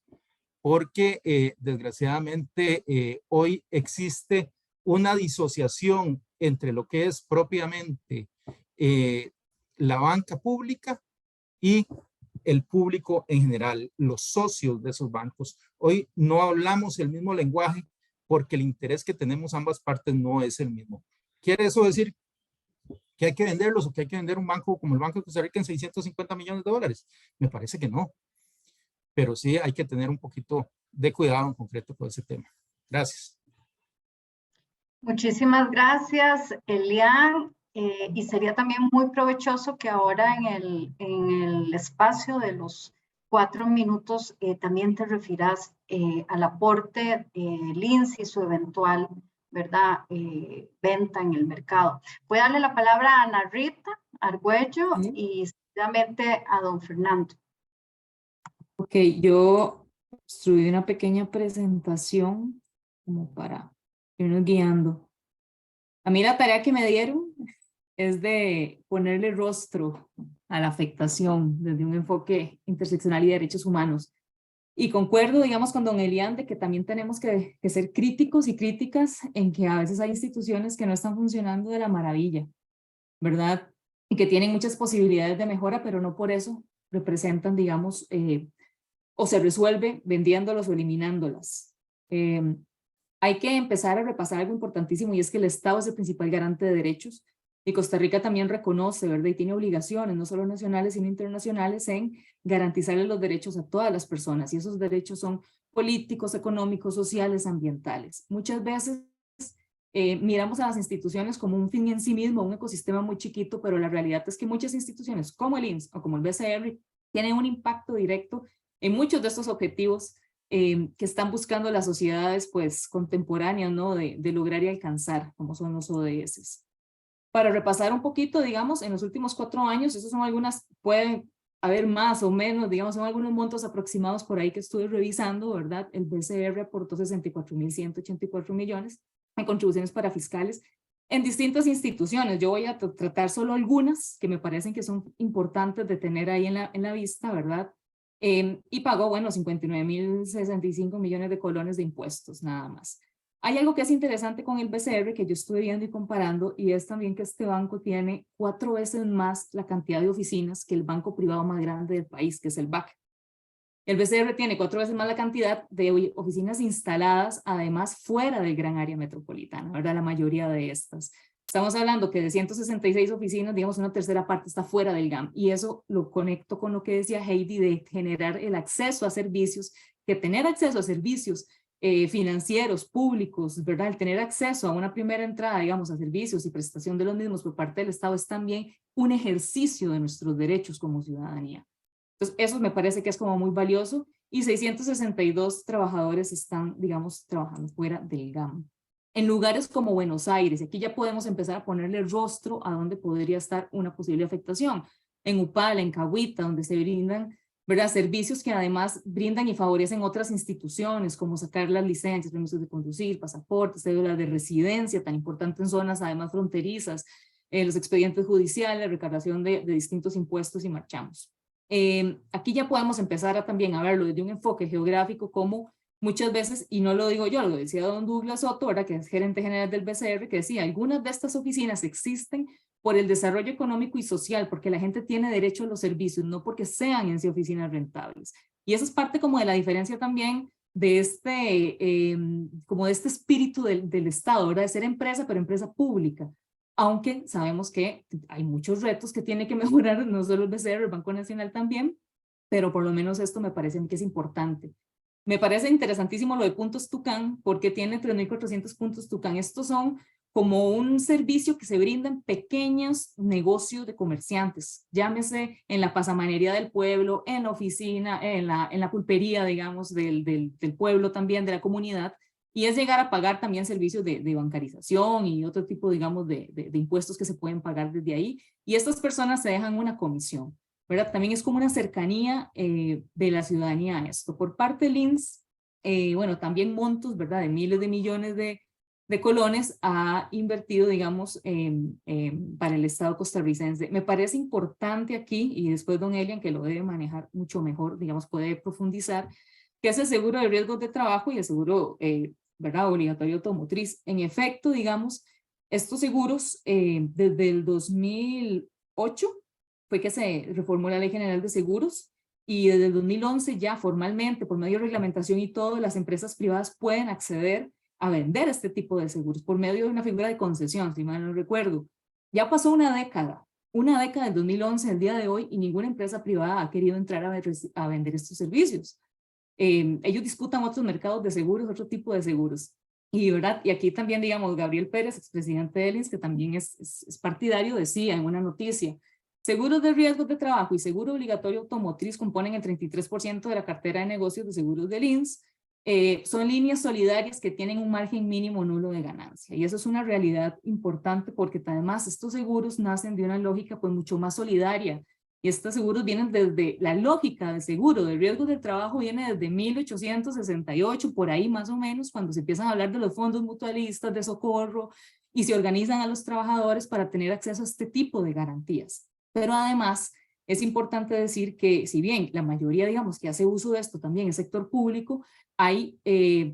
porque desgraciadamente hoy existe una disociación entre lo que es propiamente la banca pública y el público en general, los socios de esos bancos. Hoy no hablamos el mismo lenguaje porque el interés que tenemos ambas partes no es el mismo. ¿Quiere eso decir que hay que venderlos o que hay que vender un banco como el Banco de Costa Rica en 650 millones de dólares? Me parece que no. Pero sí hay que tener un poquito de cuidado en concreto con ese tema. Gracias. Muchísimas gracias, Elian. Y sería también muy provechoso que ahora en el espacio de los 4 minutos también te refieras al aporte Lindsay y su eventual, ¿verdad? Venta en el mercado. Voy a darle la palabra a Ana Rita Argüello y seguidamente a don Fernando. Ok, yo construí una pequeña presentación como para irnos guiando. A mí la tarea que me dieron es de ponerle rostro a la afectación desde un enfoque interseccional y de derechos humanos. Y concuerdo, digamos, con don Elian de que también tenemos que ser críticos y críticas en que a veces hay instituciones que no están funcionando de la maravilla, ¿verdad? Y que tienen muchas posibilidades de mejora, pero no por eso representan, digamos, o se resuelve vendiéndolas o eliminándolas. Hay que empezar a repasar algo importantísimo y es que el Estado es el principal garante de derechos y Costa Rica también reconoce, ¿verdad? Y tiene obligaciones, no solo nacionales, sino internacionales, en garantizarle los derechos a todas las personas y esos derechos son políticos, económicos, sociales, ambientales. Muchas veces miramos a las instituciones como un fin en sí mismo, un ecosistema muy chiquito, pero la realidad es que muchas instituciones como el INSS o como el BCR tienen un impacto directo en muchos de estos objetivos que están buscando las sociedades pues contemporáneas, ¿no? de lograr y alcanzar, como son los ODS. Para repasar un poquito, digamos, en los últimos 4 años, esas son algunas, pueden haber más o menos, digamos, son algunos montos aproximados por ahí que estuve revisando, ¿verdad? El BCR aportó 64.184 millones en contribuciones para fiscales en distintas instituciones. Yo voy a tratar solo algunas que me parecen que son importantes de tener ahí en la vista, ¿verdad? Y pagó, bueno, 59.065 millones de colones de impuestos, nada más. Hay algo que es interesante con el BCR que yo estuve viendo y comparando, y es también que este banco tiene 4 veces más la cantidad de oficinas que el banco privado más grande del país, que es el BAC. El BCR tiene 4 veces más la cantidad de oficinas instaladas, además fuera del gran área metropolitana, ¿verdad? La mayoría de estas. Estamos hablando que de 166 oficinas, digamos, una tercera parte está fuera del GAM, y eso lo conecto con lo que decía Heidi de generar el acceso a servicios, que tener acceso a servicios financieros, públicos, ¿verdad? El tener acceso a una primera entrada, digamos, a servicios y prestación de los mismos por parte del Estado es también un ejercicio de nuestros derechos como ciudadanía. Entonces, eso me parece que es como muy valioso, y 662 trabajadores están, digamos, trabajando fuera del GAM. En lugares como Buenos Aires, aquí ya podemos empezar a ponerle rostro a dónde podría estar una posible afectación. En Upala, en Cahuita, donde se brindan, ¿verdad? Servicios que además brindan y favorecen otras instituciones, como sacar las licencias, permisos de conducir, pasaportes, cédulas de residencia, tan importante en zonas además fronterizas, los expedientes judiciales, recaudación de distintos impuestos, y marchamos. Aquí ya podemos empezar a también a verlo desde un enfoque geográfico, como muchas veces, y no lo digo yo, lo decía don Douglas Soto, ¿verdad? Que es gerente general del BCR, que decía, algunas de estas oficinas existen por el desarrollo económico y social, porque la gente tiene derecho a los servicios, no porque sean en sí oficinas rentables. Y eso es parte como de la diferencia también de como de este espíritu del Estado, ¿verdad? De ser empresa, pero empresa pública. Aunque sabemos que hay muchos retos que tiene que mejorar, no solo el BCR, el Banco Nacional también, pero por lo menos esto me parece a mí que es importante. Me parece interesantísimo lo de puntos Tucán, porque tiene 3.400 puntos Tucán. Estos son como un servicio que se brinda en pequeños negocios de comerciantes, llámese en la pasamanería del pueblo, en la oficina, en la pulpería, digamos, del pueblo también, de la comunidad, y es llegar a pagar también servicios de bancarización y otro tipo, digamos, de impuestos que se pueden pagar desde ahí, y estas personas se dejan una comisión, ¿verdad? También es como una cercanía de la ciudadanía a esto. Por parte del INSS, bueno, también montos, ¿verdad? De miles de millones de colones ha invertido, digamos, para el Estado costarricense. Me parece importante aquí, y después don Elian, que lo debe manejar mucho mejor, digamos, puede profundizar, que es el seguro de riesgos de trabajo y el seguro, ¿verdad? Obligatorio automotriz. En efecto, digamos, estos seguros desde el 2008 fue que se reformó la Ley General de Seguros, y desde el 2011 ya formalmente, por medio de reglamentación y todo, las empresas privadas pueden acceder a vender este tipo de seguros por medio de una figura de concesión, si mal no recuerdo. Ya pasó una década del 2011 al día de hoy, y ninguna empresa privada ha querido entrar a vender estos servicios. Ellos disputan otros mercados de seguros, otro tipo de seguros. ¿verdad? Y aquí también, digamos, Gabriel Pérez, expresidente de INS, que también es partidario, decía en una noticia, seguros de riesgos de trabajo y seguro obligatorio automotriz componen el 33% de la cartera de negocios de seguros del INS. Son líneas solidarias que tienen un margen mínimo nulo de ganancia. Y eso es una realidad importante porque además estos seguros nacen de una lógica pues mucho más solidaria. Y estos seguros vienen desde la lógica de seguro de riesgos del trabajo, viene desde 1868, por ahí más o menos, cuando se empiezan a hablar de los fondos mutualistas de socorro y se organizan a los trabajadores para tener acceso a este tipo de garantías. Pero además es importante decir que si bien la mayoría, digamos, que hace uso de esto también es sector público, hay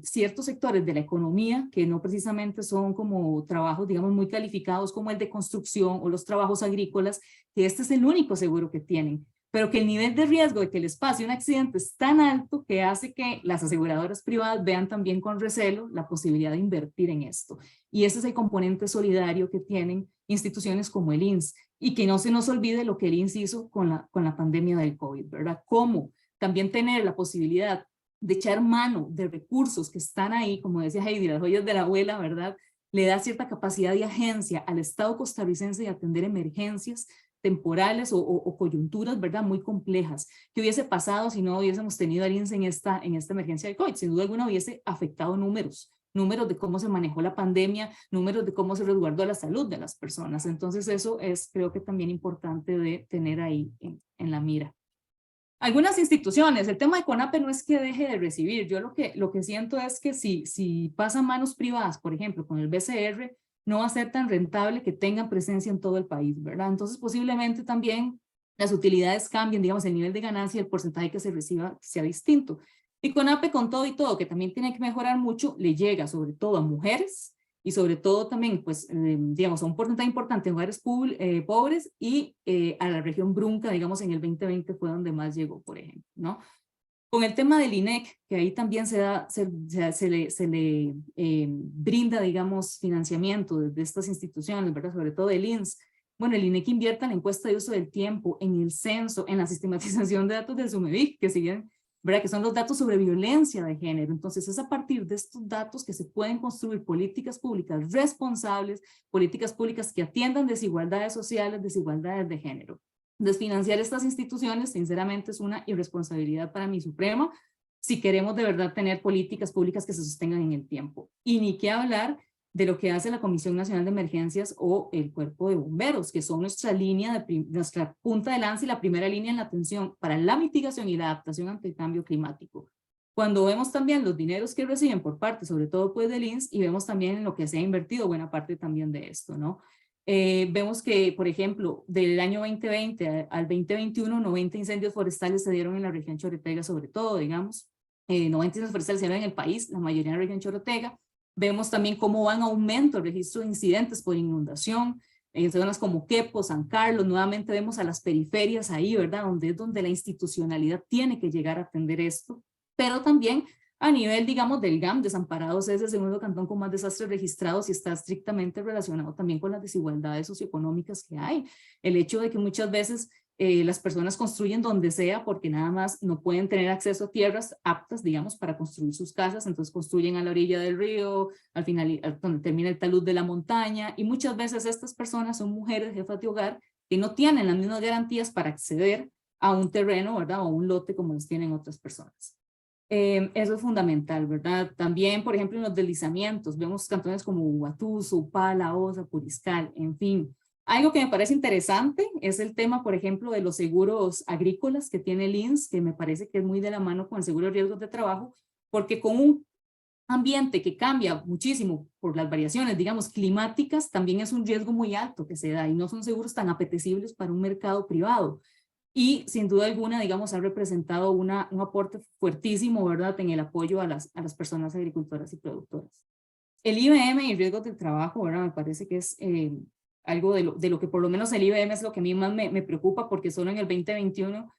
ciertos sectores de la economía que no precisamente son como trabajos, digamos, muy calificados como el de construcción o los trabajos agrícolas, que este es el único seguro que tienen, pero que el nivel de riesgo de que les pase un accidente es tan alto que hace que las aseguradoras privadas vean también con recelo la posibilidad de invertir en esto. Y ese es el componente solidario que tienen instituciones como el INS, y que no se nos olvide lo que el INS hizo con la pandemia del COVID, ¿verdad? Cómo también tener la posibilidad de echar mano de recursos que están ahí, como decía Heidi, las joyas de la abuela, ¿verdad? Le da cierta capacidad de agencia al Estado costarricense de atender emergencias temporales o coyunturas, ¿verdad? Muy complejas. ¿Qué hubiese pasado si no hubiésemos tenido al INS en esta emergencia del COVID? Sin duda alguna hubiese afectado números de cómo se manejó la pandemia, números de cómo se resguardó la salud de las personas. Entonces eso es, creo que también importante de tener ahí en la mira. Algunas instituciones, el tema de CONAPE no es que deje de recibir, yo lo que siento es que si pasan manos privadas, por ejemplo, con el BCR, no va a ser tan rentable que tengan presencia en todo el país, ¿verdad? Entonces posiblemente también las utilidades cambien, digamos, el nivel de ganancia y el porcentaje que se reciba sea distinto. Y CONAPE, con todo y todo, que también tiene que mejorar mucho, le llega sobre todo a mujeres y sobre todo también, pues, digamos, a un porcentaje importante en hogares pobres y a la región Brunca, digamos, en el 2020 fue donde más llegó, por ejemplo, ¿no? Con el tema del INEC, que ahí también se le brinda, digamos, financiamiento desde estas instituciones, ¿verdad? Sobre todo el INS. Bueno, el INEC invierte en la encuesta de uso del tiempo, en el censo, en la sistematización de datos del SUMEVIC, que siguen, ¿verdad? Que son los datos sobre violencia de género. Entonces es a partir de estos datos que se pueden construir políticas públicas responsables, políticas públicas que atiendan desigualdades sociales, desigualdades de género. Desfinanciar estas instituciones, sinceramente, es una irresponsabilidad para mí suprema si queremos de verdad tener políticas públicas que se sostengan en el tiempo. Y ni qué hablar de lo que hace la Comisión Nacional de Emergencias o el Cuerpo de Bomberos, que son nuestra punta de lanza y la primera línea en la atención para la mitigación y la adaptación ante el cambio climático. Cuando vemos también los dineros que reciben por parte, sobre todo pues del INS, y vemos también en lo que se ha invertido buena parte también de esto, ¿no? Vemos que, por ejemplo, del año 2020 al 2021, 90 incendios forestales se dieron en la región Chorotega, sobre todo, digamos. 90 incendios forestales se dieron en el país, la mayoría en la región Chorotega. Vemos también cómo va en aumento el registro de incidentes por inundación, en zonas como Quepo, San Carlos. Nuevamente vemos a las periferias ahí, ¿verdad? Donde es donde la institucionalidad tiene que llegar a atender esto, pero también a nivel, digamos, del GAM, Desamparados es el segundo cantón con más desastres registrados y está estrictamente relacionado también con las desigualdades socioeconómicas que hay. El hecho de que muchas veces las personas construyen donde sea porque nada más no pueden tener acceso a tierras aptas, digamos, para construir sus casas, entonces construyen a la orilla del río, al final, donde termina el talud de la montaña, y muchas veces estas personas son mujeres, jefas de hogar, que no tienen las mismas garantías para acceder a un terreno, ¿verdad? O a un lote como los tienen otras personas. Eso es fundamental, ¿verdad? También, por ejemplo, en los deslizamientos, vemos cantones como Huatuso, Upala, Osa, Puriscal, en fin. Algo que me parece interesante es el tema, por ejemplo, de los seguros agrícolas que tiene el INS, que me parece que es muy de la mano con el seguro de riesgos de trabajo, porque con un ambiente que cambia muchísimo por las variaciones, digamos, climáticas, también es un riesgo muy alto que se da y no son seguros tan apetecibles para un mercado privado. Y sin duda alguna, digamos, ha representado un aporte fuertísimo, ¿verdad?, en el apoyo a las personas agricultoras y productoras. El IBM y riesgos del trabajo, ¿verdad?, me parece que es algo de lo que por lo menos el IBM es lo que a mí más me preocupa, porque solo en el 2021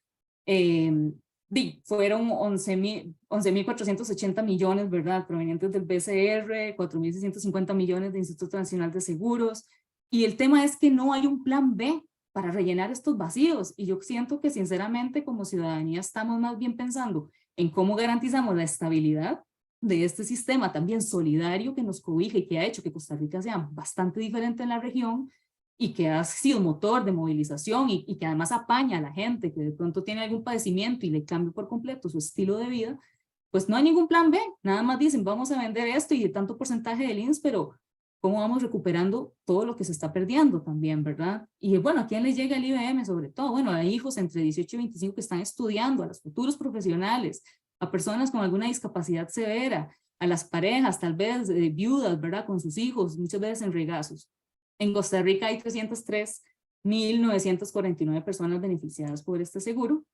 fueron 11.480 millones, ¿verdad?, provenientes del BCR, 4.650 millones del Instituto Nacional de Seguros, y el tema es que no hay un plan B para rellenar estos vacíos, y yo siento que sinceramente como ciudadanía estamos más bien pensando en cómo garantizamos la estabilidad de este sistema también solidario que nos cobija y que ha hecho que Costa Rica sea bastante diferente en la región y que ha sido motor de movilización y que además apaña a la gente que de pronto tiene algún padecimiento y le cambia por completo su estilo de vida, pues no hay ningún plan B, nada más dicen vamos a vender esto y de tanto porcentaje del INSS, pero cómo vamos recuperando todo lo que se está perdiendo también, ¿verdad? Y bueno, ¿a quién les llega el IBM sobre todo? Bueno, a hijos entre 18 y 25 que están estudiando, a los futuros profesionales, a personas con alguna discapacidad severa, a las parejas tal vez viudas, ¿verdad? Con sus hijos, muchas veces en regazos. En Costa Rica hay 303.949 personas beneficiadas por este seguro.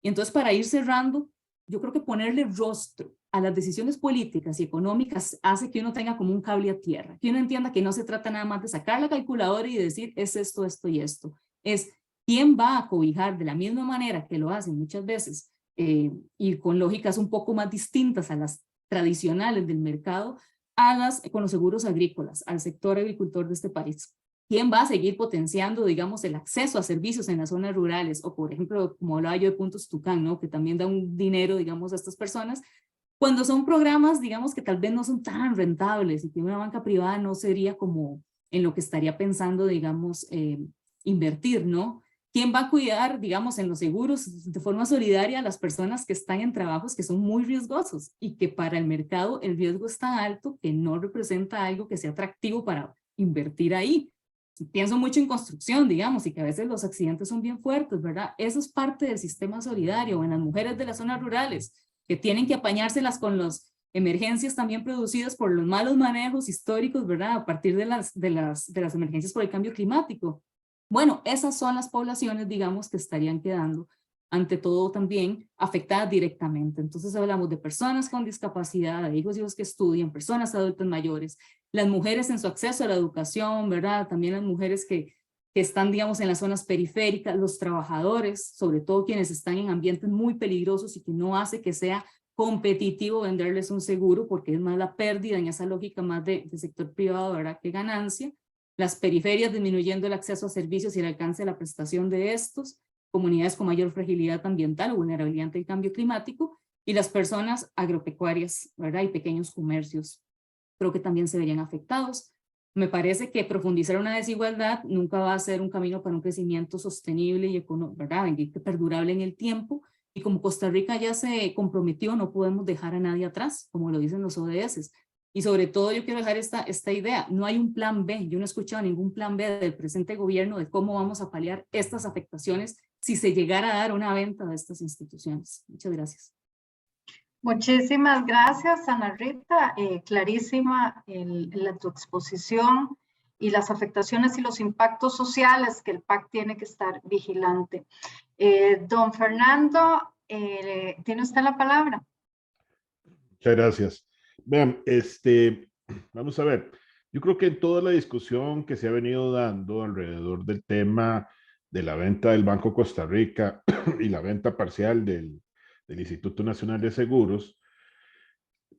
Y entonces para ir cerrando, yo creo que ponerle rostro a las decisiones políticas y económicas hace que uno tenga como un cable a tierra, que uno entienda que no se trata nada más de sacar la calculadora y decir es esto, esto y esto. Es quién va a cobijar de la misma manera que lo hacen muchas veces y con lógicas un poco más distintas a las tradicionales del mercado, con los seguros agrícolas, al sector agricultor de este país. ¿Quién va a seguir potenciando, digamos, el acceso a servicios en las zonas rurales? O, por ejemplo, como hablaba yo de Puntos Tucán, ¿no? Que también da un dinero, digamos, a estas personas. Cuando son programas, digamos, que tal vez no son tan rentables y que una banca privada no sería como en lo que estaría pensando, digamos, invertir, ¿no? ¿Quién va a cuidar, digamos, en los seguros de forma solidaria a las personas que están en trabajos que son muy riesgosos y que para el mercado el riesgo es tan alto que no representa algo que sea atractivo para invertir ahí? Pienso mucho en construcción, digamos, y que a veces los accidentes son bien fuertes, ¿verdad? Eso es parte del sistema solidario, en las mujeres de las zonas rurales, que tienen que apañárselas con las emergencias también producidas por los malos manejos históricos, ¿verdad? A partir de las emergencias por el cambio climático. Bueno, esas son las poblaciones, digamos, que estarían quedando, ante todo también, afectadas directamente. Entonces hablamos de personas con discapacidad, de hijos que estudian, personas adultas mayores, las mujeres en su acceso a la educación, ¿verdad? También las mujeres que están, digamos, en las zonas periféricas, los trabajadores, sobre todo quienes están en ambientes muy peligrosos y que no hace que sea competitivo venderles un seguro porque es más la pérdida en esa lógica más de sector privado, ¿verdad? Que ganancia. Las periferias disminuyendo el acceso a servicios y el alcance de la prestación de estos, comunidades con mayor fragilidad ambiental o vulnerabilidad ante el cambio climático, y las personas agropecuarias, ¿verdad? Y pequeños comercios, creo que también se verían afectados. Me parece que profundizar una desigualdad nunca va a ser un camino para un crecimiento sostenible y ¿verdad? Y perdurable en el tiempo, y como Costa Rica ya se comprometió, no podemos dejar a nadie atrás, como lo dicen los ODS. Y sobre todo yo quiero dejar esta idea, no hay un plan B, yo no he escuchado ningún plan B del presente gobierno de cómo vamos a paliar estas afectaciones si se llegara a dar una venta de estas instituciones. Muchas gracias. Muchísimas gracias, Ana Rita. Clarísima tu exposición y las afectaciones y los impactos sociales que el PAC tiene que estar vigilante. Don Fernando, ¿tiene usted la palabra? Muchas gracias. Vean, vamos a ver, yo creo que en toda la discusión que se ha venido dando alrededor del tema de la venta del Banco Costa Rica y la venta parcial del Instituto Nacional de Seguros,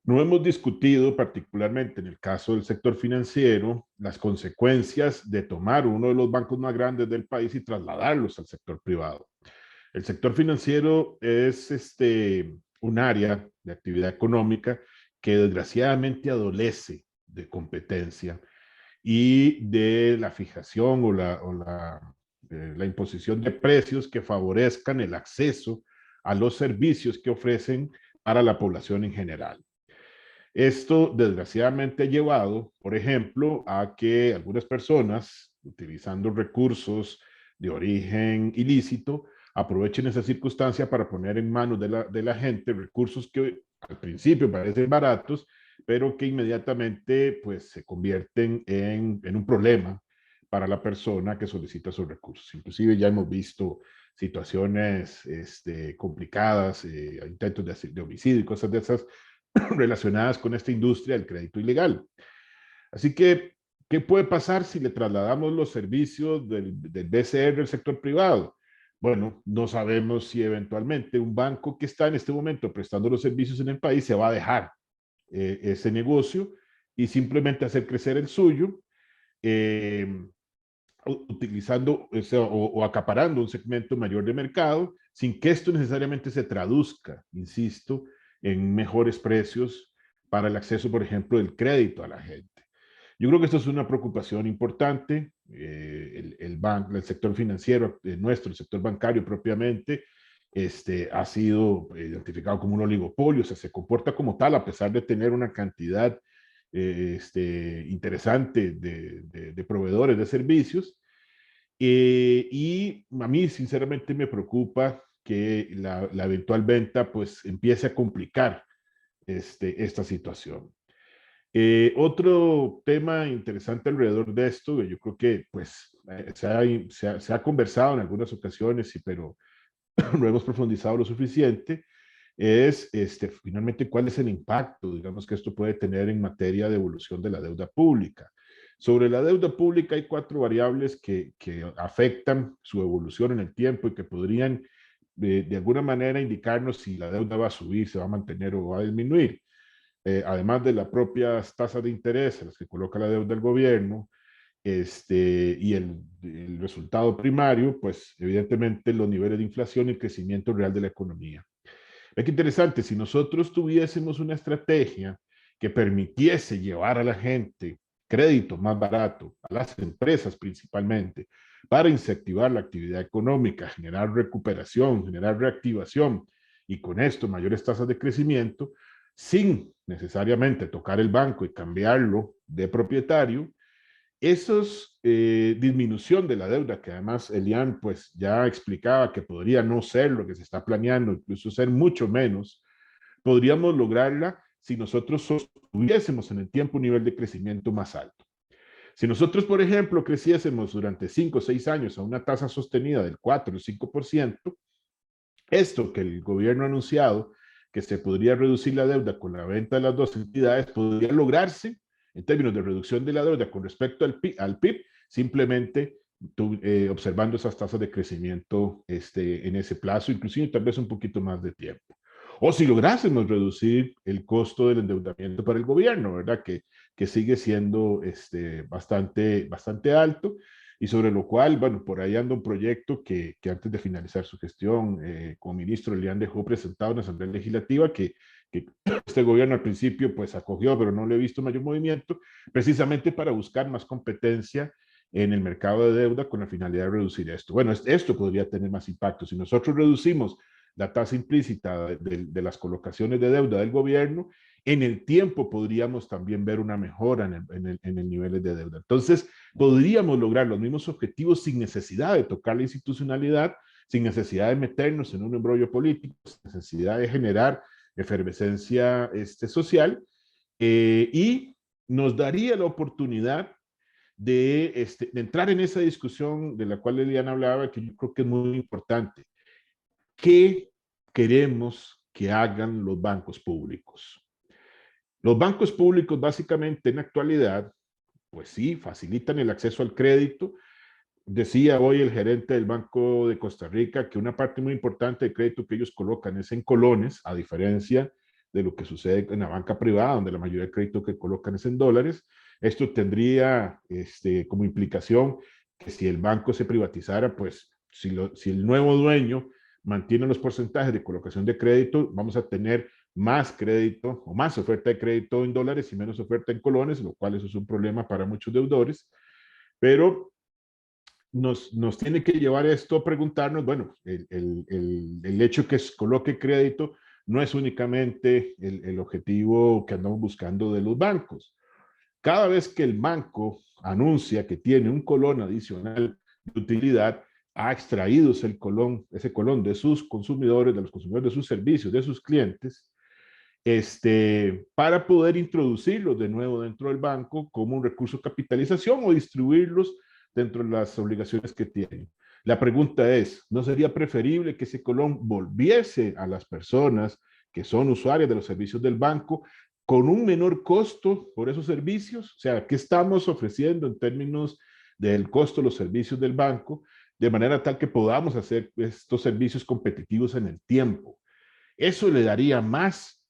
no hemos discutido particularmente en el caso del sector financiero las consecuencias de tomar uno de los bancos más grandes del país y trasladarlos al sector privado. El sector financiero es un área de actividad económica que desgraciadamente adolece de competencia y de la fijación o la imposición de precios que favorezcan el acceso a los servicios que ofrecen para la población en general. Esto desgraciadamente ha llevado, por ejemplo, a que algunas personas, utilizando recursos de origen ilícito, aprovechen esa circunstancia para poner en manos de la gente recursos que al principio parecen baratos, pero que inmediatamente pues, se convierten en un problema para la persona que solicita esos recursos. Inclusive ya hemos visto situaciones complicadas, intentos de homicidio y cosas de esas relacionadas con esta industria del crédito ilegal. Así que, ¿qué puede pasar si le trasladamos los servicios del BCR al sector privado? Bueno, no sabemos si eventualmente un banco que está en este momento prestando los servicios en el país se va a dejar ese negocio y simplemente hacer crecer el suyo, utilizando o acaparando un segmento mayor de mercado, sin que esto necesariamente se traduzca, insisto, en mejores precios para el acceso, por ejemplo, del crédito a la gente. Yo creo que esto es una preocupación importante. El sector financiero nuestro, el sector bancario propiamente, ha sido identificado como un oligopolio, o sea, se comporta como tal a pesar de tener una cantidad interesante de proveedores de servicios. Y a mí sinceramente me preocupa que la eventual venta pues empiece a complicar esta situación. Otro tema interesante alrededor de esto, yo creo que pues se ha conversado en algunas ocasiones, pero no hemos profundizado lo suficiente, es finalmente cuál es el impacto, digamos, que esto puede tener en materia de evolución de la deuda pública. Sobre la deuda pública hay 4 variables que afectan su evolución en el tiempo y que podrían de alguna manera indicarnos si la deuda va a subir, se va a mantener o va a disminuir. Además de las propias tasas de interés en las que coloca la deuda del gobierno, y el resultado primario, pues evidentemente los niveles de inflación y el crecimiento real de la economía. Es que interesante, si nosotros tuviésemos una estrategia que permitiese llevar a la gente crédito más barato, a las empresas principalmente, para incentivar la actividad económica, generar recuperación, generar reactivación y con esto mayores tasas de crecimiento, sin necesariamente tocar el banco y cambiarlo de propietario, esos disminución de la deuda, que además Elian pues ya explicaba que podría no ser lo que se está planeando, incluso ser mucho menos, podríamos lograrla si nosotros sostuviésemos en el tiempo un nivel de crecimiento más alto. Si nosotros, por ejemplo, creciésemos durante 5 o 6 años a una tasa sostenida del 4 o 5%, esto que el gobierno ha anunciado, que se podría reducir la deuda con la venta de las 2 entidades, podría lograrse en términos de reducción de la deuda con respecto al PIB simplemente observando esas tasas de crecimiento en ese plazo, inclusive tal vez un poquito más de tiempo. O si lográsemos reducir el costo del endeudamiento para el gobierno, ¿verdad? Que sigue siendo bastante alto y sobre lo cual, bueno, por ahí anda un proyecto que antes de finalizar su gestión como ministro, Elian dejó presentado en la Asamblea Legislativa que este gobierno al principio pues acogió, pero no le he visto mayor movimiento, precisamente para buscar más competencia en el mercado de deuda con la finalidad de reducir esto. Bueno, esto podría tener más impacto. Si nosotros reducimos la tasa implícita de las colocaciones de deuda del gobierno, en el tiempo podríamos también ver una mejora en el nivel de deuda. Entonces, podríamos lograr los mismos objetivos sin necesidad de tocar la institucionalidad, sin necesidad de meternos en un embrollo político, sin necesidad de generar efervescencia social, y nos daría la oportunidad de entrar en esa discusión de la cual Elian hablaba, que yo creo que es muy importante. ¿Qué queremos que hagan los bancos públicos? Los bancos públicos básicamente en la actualidad, pues sí, facilitan el acceso al crédito. Decía hoy el gerente del Banco de Costa Rica que una parte muy importante del crédito que ellos colocan es en colones, a diferencia de lo que sucede en la banca privada, donde la mayoría del crédito que colocan es en dólares. Esto tendría como implicación que si el banco se privatizara, pues si el nuevo dueño mantiene los porcentajes de colocación de crédito, vamos a tener más crédito o más oferta de crédito en dólares y menos oferta en colones, lo cual eso es un problema para muchos deudores. Pero nos tiene que llevar esto a preguntarnos, bueno, el hecho que se coloque crédito no es únicamente el objetivo que andamos buscando de los bancos. Cada vez que el banco anuncia que tiene un colón adicional de utilidad, ha extraído ese colón de sus consumidores, de los consumidores de sus servicios, de sus clientes, para poder introducirlos de nuevo dentro del banco como un recurso de capitalización o distribuirlos dentro de las obligaciones que tienen. La pregunta es, ¿no sería preferible que ese colón volviese a las personas que son usuarias de los servicios del banco con un menor costo por esos servicios? O sea, ¿qué estamos ofreciendo en términos del costo de los servicios del banco? De manera tal que podamos hacer estos servicios competitivos en el tiempo. Eso le daría más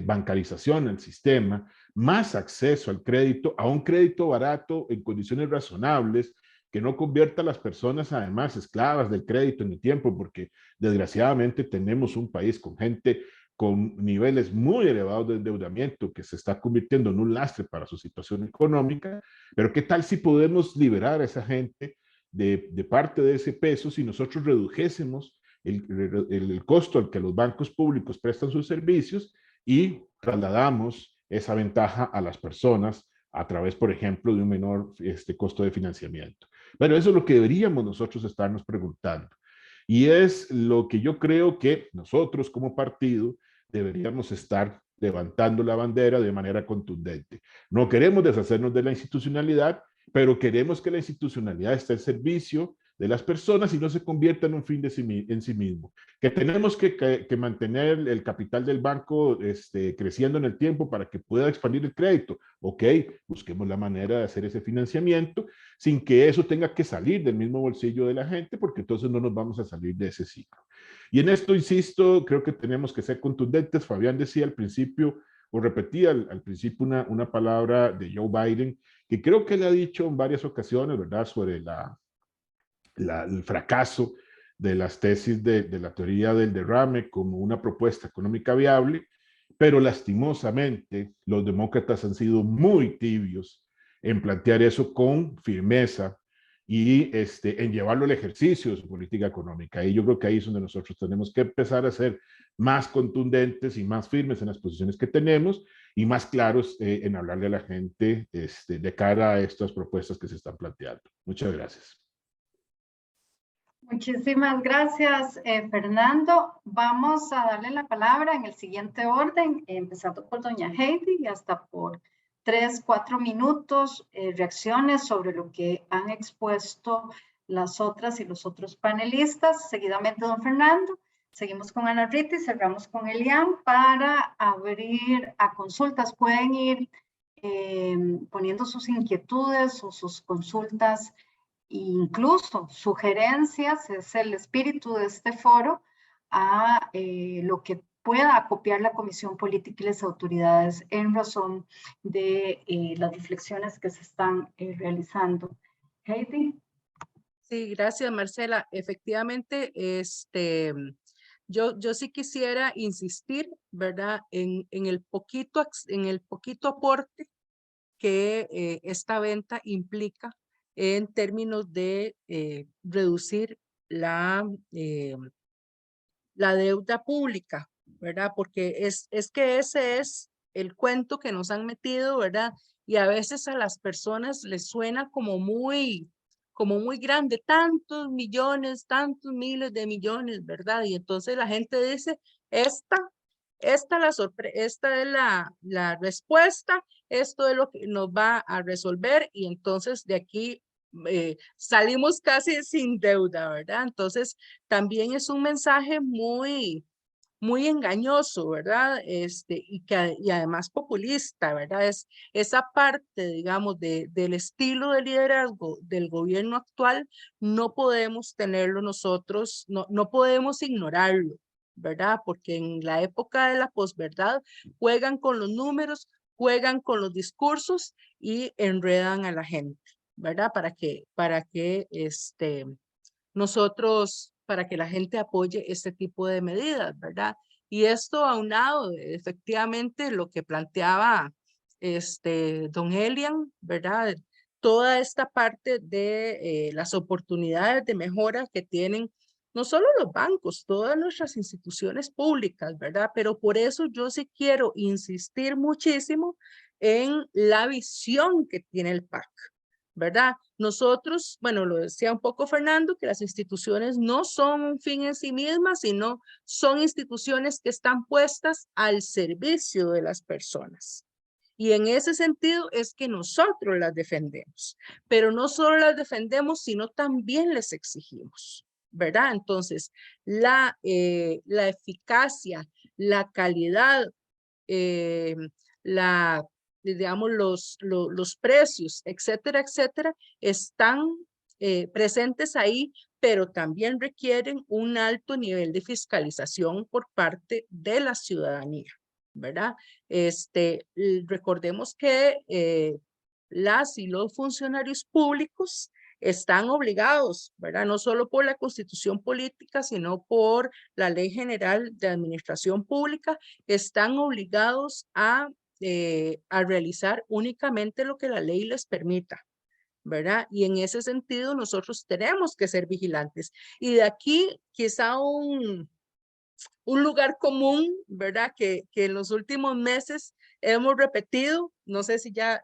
bancarización al sistema, más acceso al crédito, a un crédito barato en condiciones razonables, que no convierta a las personas además esclavas del crédito en el tiempo, porque desgraciadamente tenemos un país con gente con niveles muy elevados de endeudamiento que se está convirtiendo en un lastre para su situación económica, pero ¿qué tal si podemos liberar a esa gente de parte de ese peso si nosotros redujésemos el costo al que los bancos públicos prestan sus servicios y trasladamos esa ventaja a las personas a través, por ejemplo, de un menor costo de financiamiento? Bueno, eso es lo que deberíamos nosotros estarnos preguntando. Y es lo que yo creo que nosotros como partido deberíamos estar levantando la bandera de manera contundente. No queremos deshacernos de la institucionalidad, pero queremos que la institucionalidad esté al servicio de las personas y no se convierta en un fin en sí mismo. Que tenemos que mantener el capital del banco creciendo en el tiempo para que pueda expandir el crédito. Ok, busquemos la manera de hacer ese financiamiento sin que eso tenga que salir del mismo bolsillo de la gente, porque entonces no nos vamos a salir de ese ciclo. Y en esto, insisto, creo que tenemos que ser contundentes. Fabián decía al principio, o repetía al principio una palabra de Joe Biden, que creo que le ha dicho en varias ocasiones, ¿verdad?, sobre el fracaso de las tesis de la teoría del derrame como una propuesta económica viable, pero lastimosamente los demócratas han sido muy tibios en plantear eso con firmeza y en llevarlo al ejercicio de su política económica. Y yo creo que ahí es donde nosotros tenemos que empezar a ser más contundentes y más firmes en las posiciones que tenemos y más claros en hablarle a la gente de cara a estas propuestas que se están planteando. Muchas gracias. Muchísimas gracias, Fernando. Vamos a darle la palabra en el siguiente orden, empezando por doña Heidi y hasta por 3-4 minutos, reacciones sobre lo que han expuesto las otras y los otros panelistas. Seguidamente, don Fernando. Seguimos con Ana Rita y cerramos con Elian para abrir a consultas. Pueden ir poniendo sus inquietudes o sus consultas, incluso sugerencias, es el espíritu de este foro, a lo que pueda acopiar la Comisión Política y las autoridades en razón de las reflexiones que se están realizando. Heidi. Sí, gracias, Marcela. Efectivamente, yo sí quisiera insistir, ¿verdad?, en el poquito aporte que esta venta implica en términos de reducir la deuda pública, ¿verdad? Porque es que ese es el cuento que nos han metido, ¿verdad? Y a veces a las personas les suena como muy grande, tantos millones, tantos miles de millones, ¿verdad? Y entonces la gente dice, esta es la respuesta, esto es lo que nos va a resolver y entonces de aquí salimos casi sin deuda, ¿verdad? Entonces también es un mensaje muy engañoso, ¿verdad? Y además populista, ¿verdad? Es esa parte, digamos, del estilo de liderazgo del gobierno actual, no podemos tenerlo nosotros, no podemos ignorarlo, ¿verdad? Porque en la época de la posverdad juegan con los números, juegan con los discursos y enredan a la gente, ¿verdad? Para que para que la gente apoye este tipo de medidas, ¿verdad? Y esto aunado, efectivamente, lo que planteaba don Elian, ¿verdad? Toda esta parte de las oportunidades de mejora que tienen no solo los bancos, todas nuestras instituciones públicas, ¿verdad? Pero por eso yo sí quiero insistir muchísimo en la visión que tiene el PAC, ¿verdad? Nosotros, bueno, lo decía un poco Fernando, que las instituciones no son un fin en sí mismas, sino son instituciones que están puestas al servicio de las personas. Y en ese sentido es que nosotros las defendemos, pero no solo las defendemos, sino también les exigimos, ¿verdad? Entonces, la eficacia, la calidad, digamos, los precios, etcétera, etcétera, están presentes ahí, pero también requieren un alto nivel de fiscalización por parte de la ciudadanía, ¿verdad? Recordemos que las y los funcionarios públicos están obligados, ¿verdad? No solo por la Constitución política, sino por la Ley General de Administración Pública, están obligados a realizar únicamente lo que la ley les permita, ¿verdad? Y en ese sentido nosotros tenemos que ser vigilantes. Y de aquí quizá un lugar común, ¿verdad? Que en los últimos meses hemos repetido, no sé si ya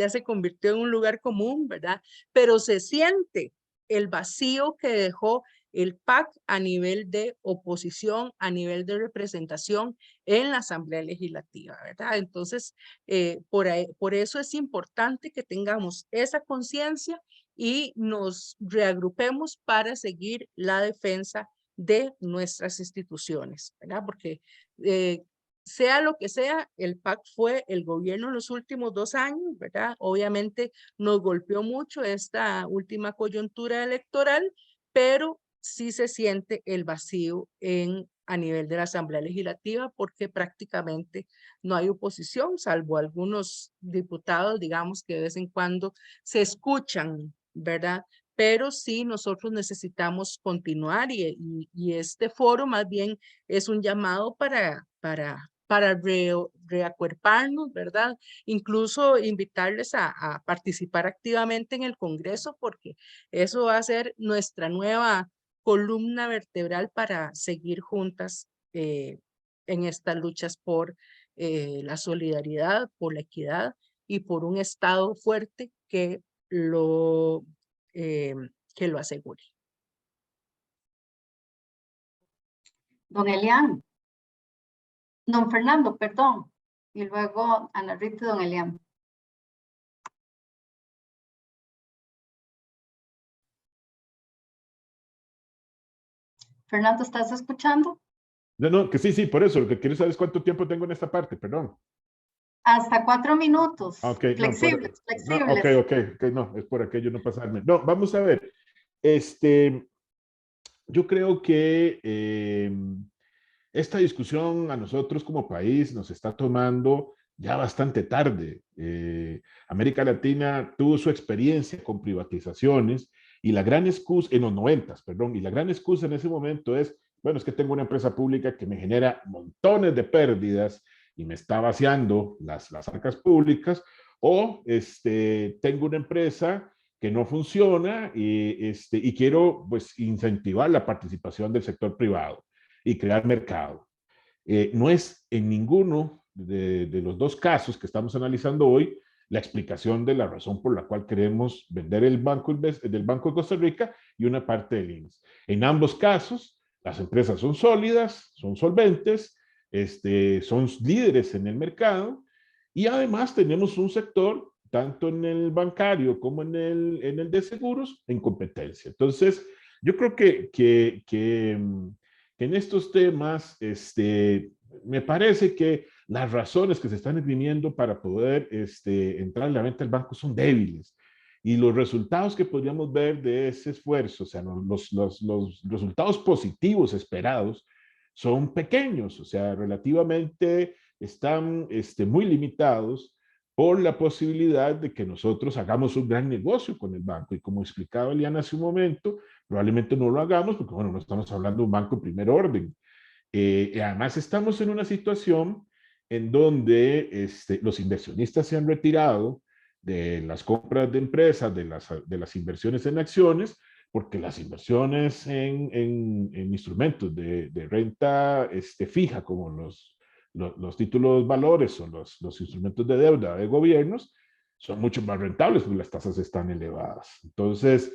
se convirtió en un lugar común, ¿verdad? Pero se siente el vacío que dejó el PAC a nivel de oposición, a nivel de representación en la Asamblea Legislativa, ¿verdad? Entonces, por eso es importante que tengamos esa conciencia y nos reagrupemos para seguir la defensa de nuestras instituciones, ¿verdad? Porque sea lo que sea, el PAC fue el gobierno en los últimos 2 años, ¿verdad? Obviamente nos golpeó mucho esta última coyuntura electoral, pero sí se siente el vacío a nivel de la Asamblea Legislativa porque prácticamente no hay oposición, salvo algunos diputados, digamos, que de vez en cuando se escuchan, ¿verdad? Pero sí nosotros necesitamos continuar y este foro más bien es un llamado para reacuerparnos, ¿verdad? Incluso invitarles a participar activamente en el Congreso porque eso va a ser nuestra nueva columna vertebral para seguir juntas en estas luchas por la solidaridad, por la equidad y por un Estado fuerte que lo asegure. Don Elian, don Fernando, perdón, y luego Ana Rita y don Elian. Fernando, ¿estás escuchando? No, que sí, por eso. Lo que quiero saber es cuánto tiempo tengo en esta parte, perdón. Hasta 4 minutos. Ok, Flexibles, flexibles. no, ok, no, es por aquello no pasarme. No, vamos a ver. Yo creo que esta discusión a nosotros como país nos está tomando ya bastante tarde. América Latina tuvo su experiencia con privatizaciones y la gran excusa, en los 90s, perdón, y la gran excusa en ese momento es, bueno, es que tengo una empresa pública que me genera montones de pérdidas y me está vaciando las arcas públicas, o tengo una empresa que no funciona y quiero pues incentivar la participación del sector privado y crear mercado. No es en ninguno de los dos casos que estamos analizando hoy la explicación de la razón por la cual queremos vender el Banco del Banco de Costa Rica y una parte del INSS. En ambos casos, las empresas son sólidas, son solventes, son líderes en el mercado y además tenemos un sector, tanto en el bancario como en el de seguros, en competencia. Entonces, yo creo que en estos temas, me parece que las razones que se están esgrimiendo para poder entrar en la venta del banco son débiles. Y los resultados que podríamos ver de ese esfuerzo, o sea, los resultados positivos esperados, son pequeños, o sea, relativamente están muy limitados por la posibilidad de que nosotros hagamos un gran negocio con el banco. Y como explicaba Eliana hace un momento, probablemente no lo hagamos porque, bueno, no estamos hablando de un banco de primer orden. Y además estamos en una situación en donde los inversionistas se han retirado de las compras de empresas, de las inversiones en acciones, porque las inversiones en instrumentos de renta fija, como los títulos valores o los instrumentos de deuda de gobiernos, son mucho más rentables porque las tasas están elevadas. Entonces,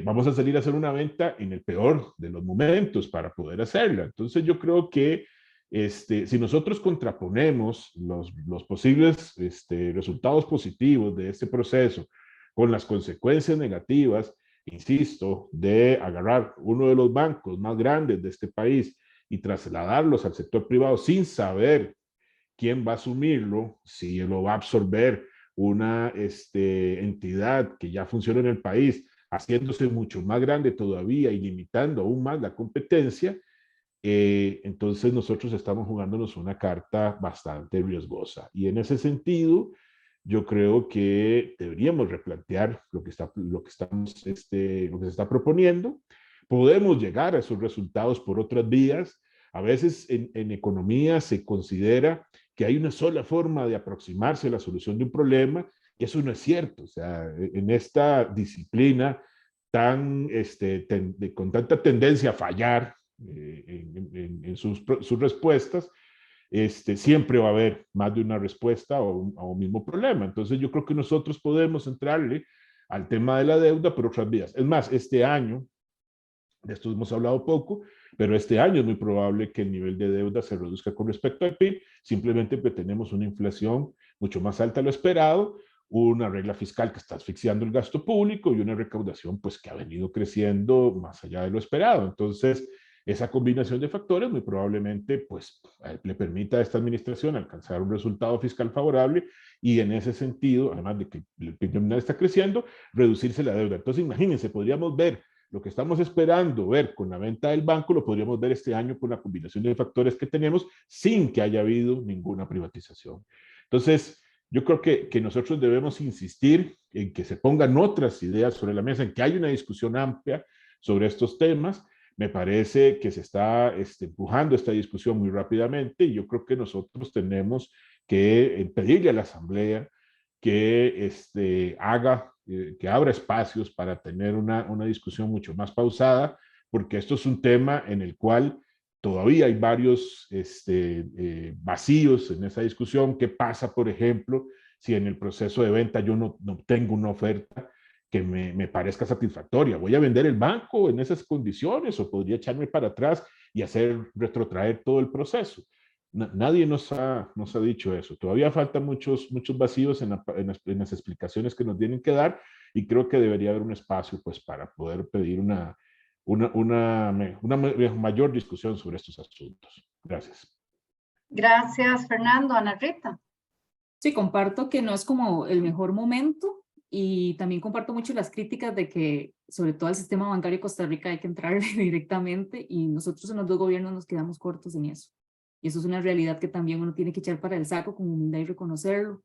vamos a salir a hacer una venta en el peor de los momentos para poder hacerla. Entonces, yo creo que si nosotros contraponemos los posibles resultados positivos de este proceso con las consecuencias negativas, insisto, de agarrar uno de los bancos más grandes de este país y trasladarlos al sector privado sin saber quién va a asumirlo, si lo va a absorber una entidad que ya funciona en el país, haciéndose mucho más grande todavía y limitando aún más la competencia, entonces nosotros estamos jugándonos una carta bastante riesgosa. Y en ese sentido, yo creo que deberíamos replantear lo que se está proponiendo. Podemos llegar a esos resultados por otras vías. A veces en economía se considera que hay una sola forma de aproximarse a la solución de un problema, y eso no es cierto. O sea, en esta disciplina con tanta tendencia a fallar en sus respuestas, siempre va a haber más de una respuesta a un mismo problema. Entonces yo creo que nosotros podemos entrarle al tema de la deuda por otras vías. Es más, este año, de esto hemos hablado poco, pero este año es muy probable que el nivel de deuda se reduzca con respecto al PIB, simplemente porque tenemos una inflación mucho más alta de lo esperado, una regla fiscal que está asfixiando el gasto público y una recaudación pues que ha venido creciendo más allá de lo esperado. Entonces, esa combinación de factores muy probablemente pues le permita a esta administración alcanzar un resultado fiscal favorable y en ese sentido, además de que el PIB nominal está creciendo, reducirse la deuda. Entonces, imagínense, podríamos ver lo que estamos esperando ver con la venta del banco, lo podríamos ver este año con la combinación de factores que tenemos sin que haya habido ninguna privatización. Entonces, yo creo que nosotros debemos insistir en que se pongan otras ideas sobre la mesa, en que hay una discusión amplia sobre estos temas. Me parece que se está empujando esta discusión muy rápidamente y yo creo que nosotros tenemos que pedirle a la Asamblea que que abra espacios para tener una discusión mucho más pausada, porque esto es un tema en el cual todavía hay varios vacíos en esa discusión. ¿Qué pasa, por ejemplo, si en el proceso de venta yo no tengo una oferta que me parezca satisfactoria? ¿Voy a vender el banco en esas condiciones o podría echarme para atrás y hacer retrotraer todo el proceso? Nadie nos ha dicho eso. Todavía faltan muchos vacíos en las explicaciones que nos tienen que dar y creo que debería haber un espacio pues, para poder pedir una mayor discusión sobre estos asuntos. Gracias. Gracias, Fernando. Ana Rita. Sí, comparto que no es como el mejor momento y también comparto mucho las críticas de que sobre todo al sistema bancario de Costa Rica hay que entrar directamente y nosotros en los dos gobiernos nos quedamos cortos en eso. Y eso es una realidad que también uno tiene que echar para el saco con humildad y reconocerlo.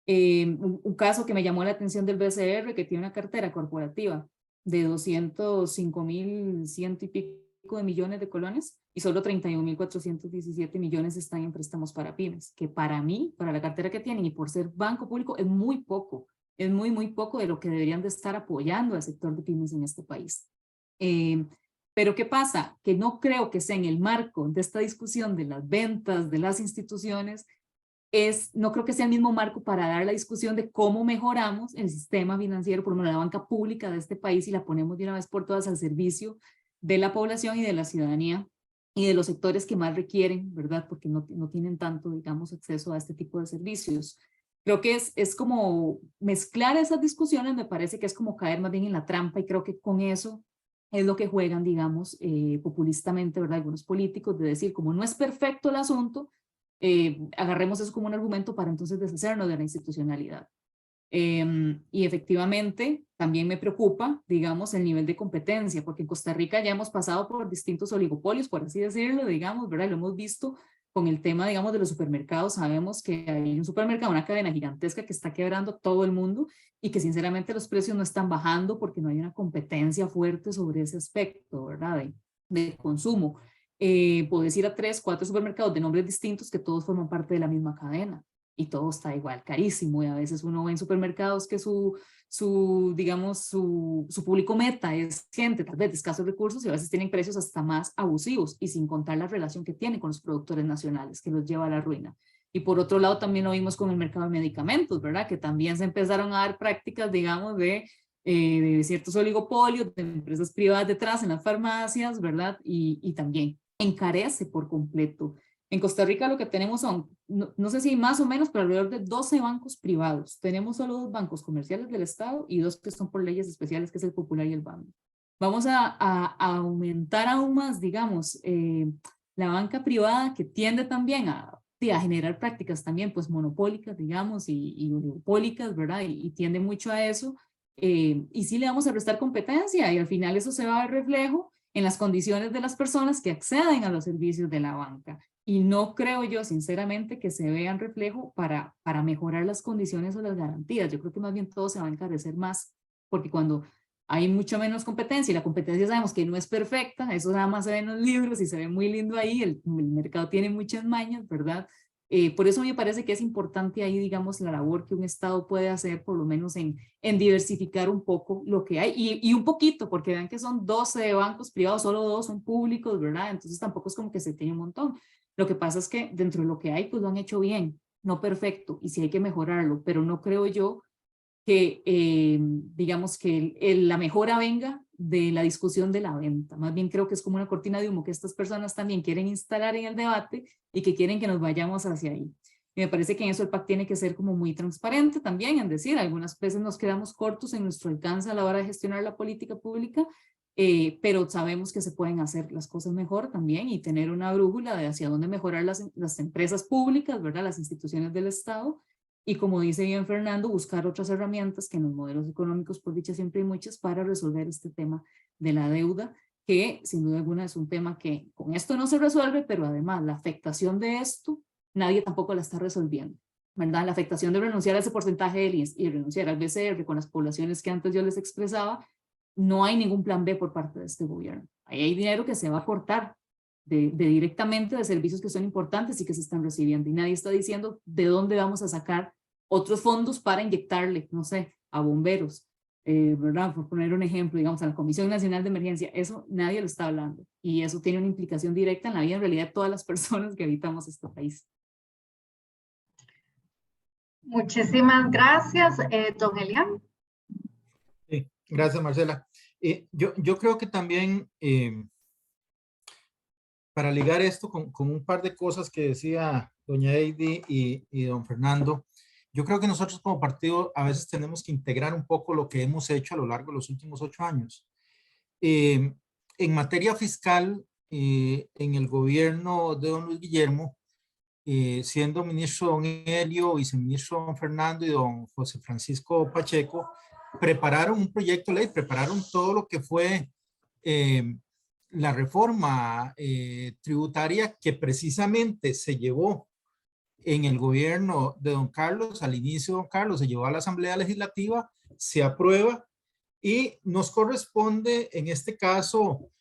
Un caso que me llamó la atención del BCR, que tiene una cartera corporativa de 205.100 y pico de millones de colones y solo 31.417 millones están en préstamos para pymes, que para mí, para la cartera que tienen y por ser banco público, es muy poco. Es muy, muy poco de lo que deberían de estar apoyando al sector de pymes en este país. Pero ¿qué pasa? Que no creo que sea en el marco de esta discusión de las ventas de las instituciones, no creo que sea el mismo marco para dar la discusión de cómo mejoramos el sistema financiero, por lo menos la banca pública de este país y la ponemos de una vez por todas al servicio de la población y de la ciudadanía y de los sectores que más requieren, ¿verdad? Porque no tienen tanto, digamos, acceso a este tipo de servicios. Creo que es como mezclar esas discusiones, me parece que es como caer más bien en la trampa y creo que con eso es lo que juegan, digamos, populistamente, ¿verdad? Algunos políticos de decir, como no es perfecto el asunto, agarremos eso como un argumento para entonces deshacernos de la institucionalidad. Y efectivamente, también me preocupa, digamos, el nivel de competencia, porque en Costa Rica ya hemos pasado por distintos oligopolios, por así decirlo, digamos, ¿verdad? Lo hemos visto con el tema, digamos, de los supermercados. Sabemos que hay un supermercado, una cadena gigantesca que está quebrando todo el mundo y que sinceramente los precios no están bajando porque no hay una competencia fuerte sobre ese aspecto, ¿verdad? De consumo. Puedes ir a 3, 4 supermercados de nombres distintos que todos forman parte de la misma cadena y todo está igual, carísimo, y a veces uno ve en supermercados que su público meta es gente tal vez de escasos recursos y a veces tienen precios hasta más abusivos y sin contar la relación que tienen con los productores nacionales que los lleva a la ruina. Y por otro lado también lo vimos con el mercado de medicamentos, ¿verdad? Que también se empezaron a dar prácticas, digamos, de ciertos oligopolios, de empresas privadas detrás en las farmacias, ¿verdad? Y también encarece por completo. En Costa Rica lo que tenemos son, no sé si más o menos, pero alrededor de 12 bancos privados. Tenemos solo 2 bancos comerciales del Estado y 2 que son por leyes especiales, que es el Popular y el Bando. Vamos a aumentar aún más, digamos, la banca privada que tiende también a generar prácticas también pues monopólicas, digamos, y oligopólicas, ¿verdad? Y tiende mucho a eso. Y sí le vamos a prestar competencia y al final eso se va a ver reflejo en las condiciones de las personas que acceden a los servicios de la banca. y no creo yo sinceramente que se vean reflejo para mejorar las condiciones o las garantías. Yo creo que más bien todo se va a encarecer más, porque cuando hay mucho menos competencia, y la competencia sabemos que no es perfecta, eso nada más se ve en los libros y se ve muy lindo ahí, el mercado tiene muchas mañas, ¿verdad? Por eso me parece que es importante ahí, digamos, la labor que un Estado puede hacer, por lo menos en diversificar un poco lo que hay, y un poquito, porque vean que son 12 bancos privados, solo 2 son públicos, ¿verdad? Entonces tampoco es como que se tiene un montón. Lo que pasa es que dentro de lo que hay, pues lo han hecho bien, no perfecto, y sí hay que mejorarlo, pero no creo yo que, digamos, que la mejora venga de la discusión de la venta. Más bien creo que es como una cortina de humo que estas personas también quieren instalar en el debate y que quieren que nos vayamos hacia ahí. Y me parece que en eso el PAC tiene que ser como muy transparente también, en decir, algunas veces nos quedamos cortos en nuestro alcance a la hora de gestionar la política pública, pero sabemos que se pueden hacer las cosas mejor también y tener una brújula de hacia dónde mejorar las empresas públicas, ¿verdad? Las instituciones del Estado. Y como dice bien Fernando, buscar otras herramientas que en los modelos económicos, por dicha siempre hay muchas, para resolver este tema de la deuda, que sin duda alguna es un tema que con esto no se resuelve, pero además la afectación de esto, nadie tampoco la está resolviendo, ¿verdad? La afectación de renunciar a ese porcentaje del IES y renunciar al BCR con las poblaciones que antes yo les expresaba, no hay ningún plan B por parte de este gobierno. Ahí hay dinero que se va a cortar directamente de servicios que son importantes y que se están recibiendo, y nadie está diciendo de dónde vamos a sacar otros fondos para inyectarle, no sé, a bomberos, ¿verdad? Por poner un ejemplo, digamos, a la Comisión Nacional de Emergencia, eso nadie lo está hablando, y eso tiene una implicación directa en la vida, en realidad, de todas las personas que habitamos este país. Muchísimas gracias, don Elian. Sí, gracias, Marcela. Yo creo que también, para ligar esto con un par de cosas que decía doña Heidi y don Fernando, yo creo que nosotros como partido a veces tenemos que integrar un poco lo que hemos hecho a lo largo de los últimos 8 años. En materia fiscal, en el gobierno de don Luis Guillermo, siendo ministro don Helio, viceministro don Fernando y don José Francisco Pacheco, prepararon un proyecto de ley, prepararon todo lo que fue la reforma tributaria que precisamente se llevó en el gobierno de don Carlos. Al inicio don Carlos se llevó a la Asamblea Legislativa, se aprueba y nos corresponde en este caso,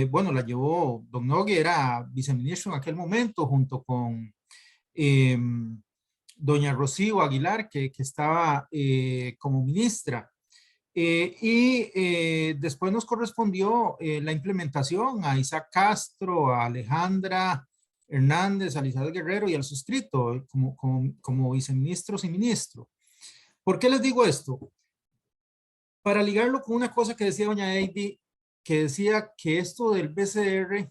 bueno, la llevó don Nogui, era viceministro en aquel momento, junto con doña Rocío Aguilar, que estaba como ministra. Después nos correspondió la implementación a Isaac Castro, a Alejandra Hernández, a Elizabeth Guerrero y al suscrito como viceministros y ministro. ¿Por qué les digo esto? Para ligarlo con una cosa que decía doña Heidi, que decía que esto del BCR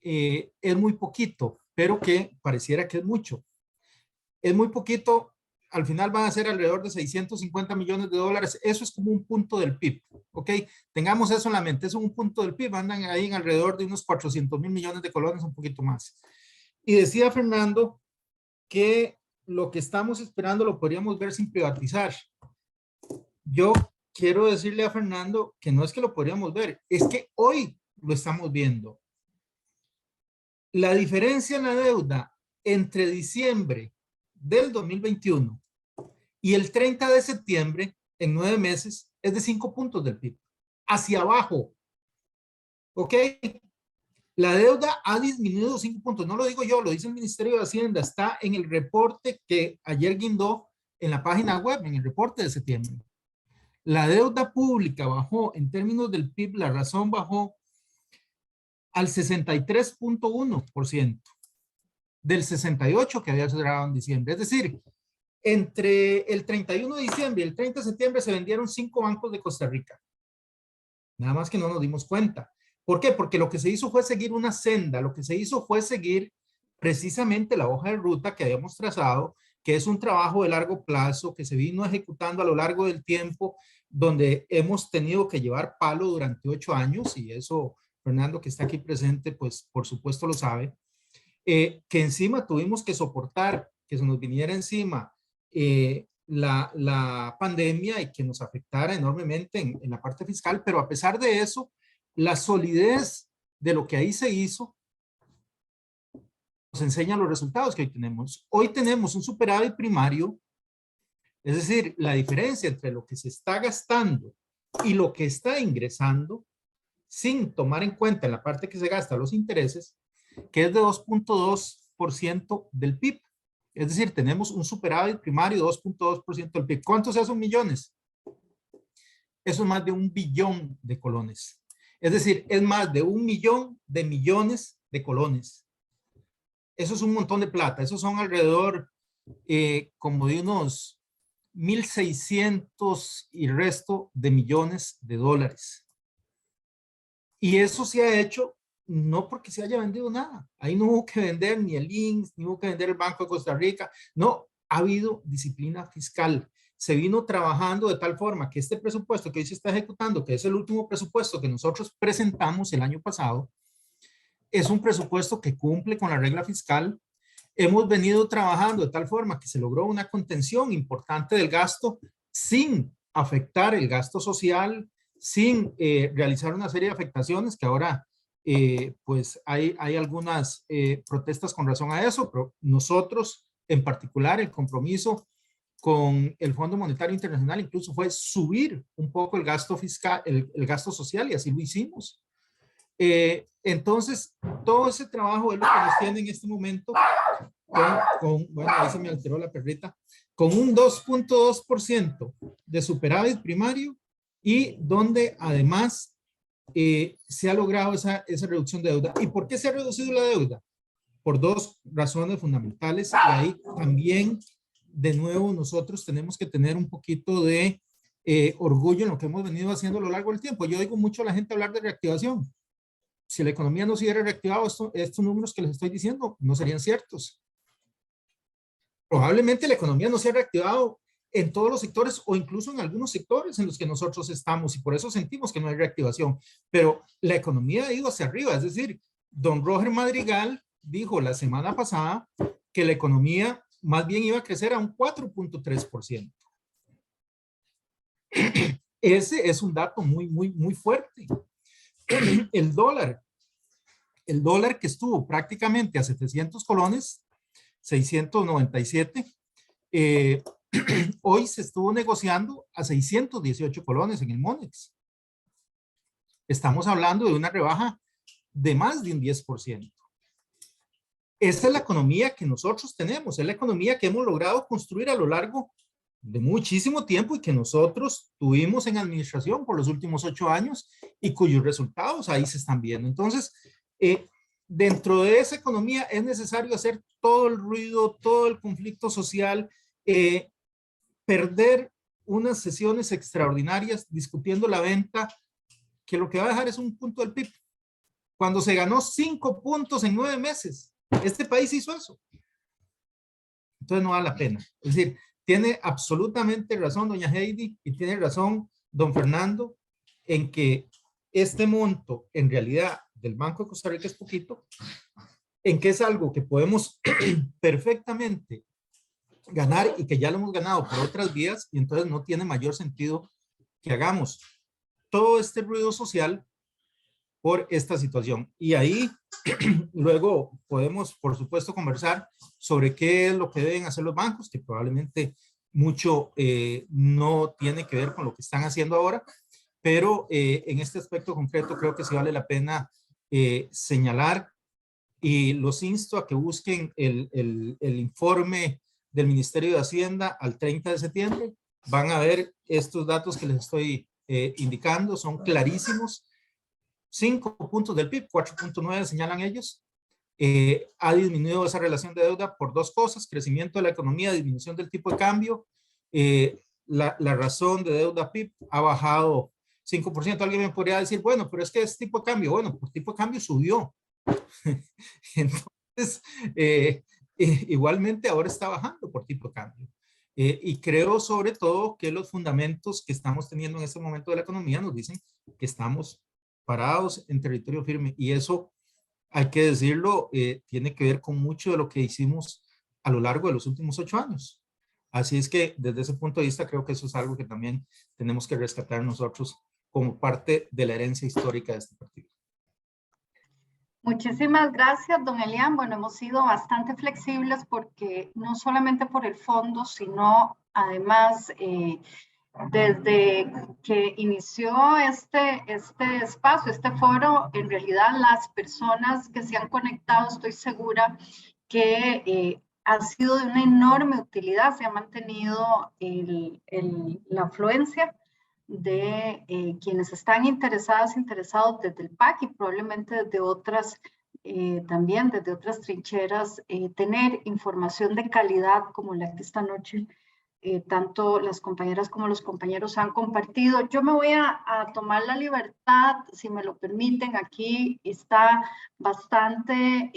es muy poquito, pero que pareciera que es mucho. Es muy poquito, al final van a ser alrededor de 650 millones de dólares. Eso es como un punto del PIB, ¿ok? Tengamos eso en la mente, eso es un punto del PIB, andan ahí en alrededor de unos 400.000 millones de colones, un poquito más. Y decía Fernando que lo que estamos esperando lo podríamos ver sin privatizar. Yo quiero decirle a Fernando que no es que lo podríamos ver, es que hoy lo estamos viendo. La diferencia en la deuda entre diciembre del 2021 y el 30 de septiembre, en 9 meses, es de 5 puntos del PIB. Hacia abajo. ¿Ok? La deuda ha disminuido 5 puntos. No lo digo yo, lo dice el Ministerio de Hacienda. Está en el reporte que ayer guindó en la página web, en el reporte de septiembre. La deuda pública bajó, en términos del PIB, la razón bajó al 63.1% del 68% que había cerrado en diciembre. Es decir, entre el 31 de diciembre y el 30 de septiembre se vendieron 5 bancos de Costa Rica. Nada más que no nos dimos cuenta. ¿Por qué? Porque lo que se hizo fue seguir una senda, lo que se hizo fue seguir precisamente la hoja de ruta que habíamos trazado, que es un trabajo de largo plazo, que se vino ejecutando a lo largo del tiempo, donde hemos tenido que llevar palo durante 8 años, y eso Fernando, que está aquí presente, pues por supuesto lo sabe, que encima tuvimos que soportar que se nos viniera encima la pandemia y que nos afectara enormemente en la parte fiscal, pero a pesar de eso, la solidez de lo que ahí se hizo, o enseña los resultados que hoy tenemos. Hoy tenemos un superávit primario, es decir, la diferencia entre lo que se está gastando y lo que está ingresando, sin tomar en cuenta en la parte que se gasta los intereses, que es de 2.2% del PIB. Es decir, tenemos un superávit primario de 2.2% del PIB. ¿Cuántos son millones? Eso es más de 1 billón de colones. Es decir, es más de 1 millón de millones de colones. Eso es un montón de plata. Esos son alrededor como de unos 1.600 y resto de millones de dólares. Y eso se ha hecho no porque se haya vendido nada. Ahí no hubo que vender ni el INSS, ni hubo que vender el Banco de Costa Rica. No, ha habido disciplina fiscal. Se vino trabajando de tal forma que este presupuesto que hoy se está ejecutando, que es el último presupuesto que nosotros presentamos el año pasado, es un presupuesto que cumple con la regla fiscal. Hemos venido trabajando de tal forma que se logró una contención importante del gasto sin afectar el gasto social, sin realizar una serie de afectaciones que ahora pues hay algunas protestas con razón a eso, pero nosotros en particular el compromiso con el Fondo Monetario Internacional incluso fue subir un poco el gasto fiscal, el gasto social, y así lo hicimos. Entonces, todo ese trabajo es lo que nos tiene en este momento bueno, ahí se me alteró la perrita, con un 2.2% de superávit primario y donde además se ha logrado esa reducción de deuda. ¿Y por qué se ha reducido la deuda? Por dos razones fundamentales, y ahí también de nuevo nosotros tenemos que tener un poquito de orgullo en lo que hemos venido haciendo a lo largo del tiempo. Yo oigo mucho a la gente hablar de reactivación. Si la economía no se hubiera reactivado, estos números que les estoy diciendo no serían ciertos. Probablemente la economía no se ha reactivado en todos los sectores o incluso en algunos sectores en los que nosotros estamos, y por eso sentimos que no hay reactivación, pero la economía ha ido hacia arriba. Es decir, don Roger Madrigal dijo la semana pasada que la economía más bien iba a crecer a un 4.3%. Ese es un dato muy fuerte. El dólar que estuvo prácticamente a 700 colones, 697, hoy se estuvo negociando a 618 colones en el Monex. Estamos hablando de una rebaja de más de un 10%. Esta es la economía que nosotros tenemos, es la economía que hemos logrado construir a lo largo de muchísimo tiempo y que nosotros tuvimos en administración por los últimos 8 años y cuyos resultados ahí se están viendo. Entonces, dentro de esa economía es necesario hacer todo el ruido, todo el conflicto social, perder unas sesiones extraordinarias discutiendo la venta, que lo que va a dejar es un punto del PIB. Cuando se ganó 5 puntos en 9 meses, este país hizo eso. Entonces no vale la pena. Es decir, tiene absolutamente razón doña Heidi y tiene razón don Fernando en que este monto en realidad del Banco de Costa Rica es poquito, en que es algo que podemos perfectamente ganar y que ya lo hemos ganado por otras vías, y entonces no tiene mayor sentido que hagamos todo este ruido social por esta situación. Y ahí luego podemos, por supuesto, conversar sobre qué es lo que deben hacer los bancos, que probablemente mucho no tiene que ver con lo que están haciendo ahora, pero en este aspecto concreto creo que sí vale la pena señalar, y los insto a que busquen el informe del Ministerio de Hacienda al 30 de septiembre. Van a ver estos datos que les estoy indicando, son clarísimos. 5 puntos del PIB, 4.9 señalan ellos. Ha disminuido esa relación de deuda por dos cosas: crecimiento de la economía, disminución del tipo de cambio. La razón de deuda PIB ha bajado 5%. Alguien me podría decir, bueno, pero es que es tipo de cambio. Bueno, por tipo de cambio subió. Entonces, igualmente ahora está bajando por tipo de cambio. Y creo sobre todo que los fundamentos que estamos teniendo en este momento de la economía nos dicen que estamos parados en territorio firme, y eso, hay que decirlo, tiene que ver con mucho de lo que hicimos a lo largo de los últimos 8 años. Así es que desde ese punto de vista creo que eso es algo que también tenemos que rescatar nosotros como parte de la herencia histórica de este partido. Muchísimas gracias, don Elian. Bueno, hemos sido bastante flexibles porque no solamente por el fondo, sino además desde que inició este espacio, este foro, en realidad las personas que se han conectado, estoy segura que ha sido de una enorme utilidad, se ha mantenido la afluencia de quienes están interesados desde el PAC y probablemente desde otras, también desde otras trincheras, tener información de calidad como la que esta noche tanto las compañeras como los compañeros han compartido. Yo me voy a tomar la libertad, si me lo permiten, aquí está bastante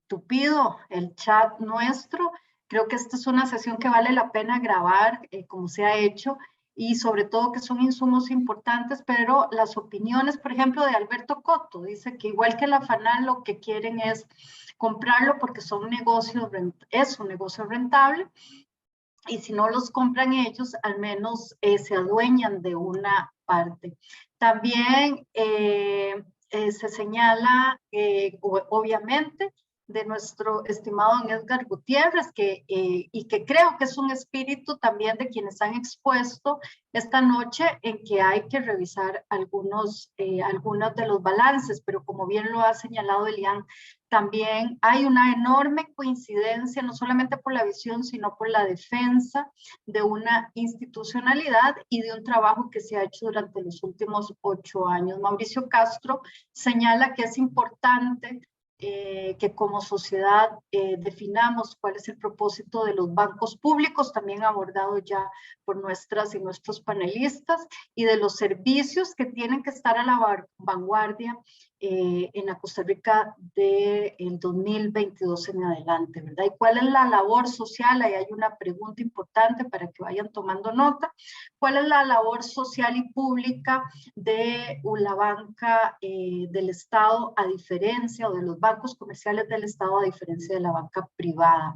tupido el chat nuestro. Creo que esta es una sesión que vale la pena grabar, como se ha hecho, y sobre todo que son insumos importantes, pero las opiniones, por ejemplo, de Alberto Coto, dice que igual que la FANAL, lo que quieren es comprarlo porque es un negocio rentable, y si no los compran ellos, al menos se adueñan de una parte. También se señala, obviamente, de nuestro estimado don Edgar Gutiérrez, y que creo que es un espíritu también de quienes han expuesto esta noche, en que hay que revisar algunos de los balances, pero como bien lo ha señalado Elian, también hay una enorme coincidencia, no solamente por la visión, sino por la defensa de una institucionalidad y de un trabajo que se ha hecho durante los últimos 8 años. Mauricio Castro señala que es importante que como sociedad definamos cuál es el propósito de los bancos públicos, también abordado ya por nuestras y nuestros panelistas, y de los servicios que tienen que estar a la vanguardia en la Costa Rica del 2022 en adelante, ¿verdad? ¿Y cuál es la labor social? Ahí hay una pregunta importante para que vayan tomando nota. ¿Cuál es la labor social y pública de la banca del Estado, a diferencia, o de los bancos comerciales del Estado, a diferencia de la banca privada?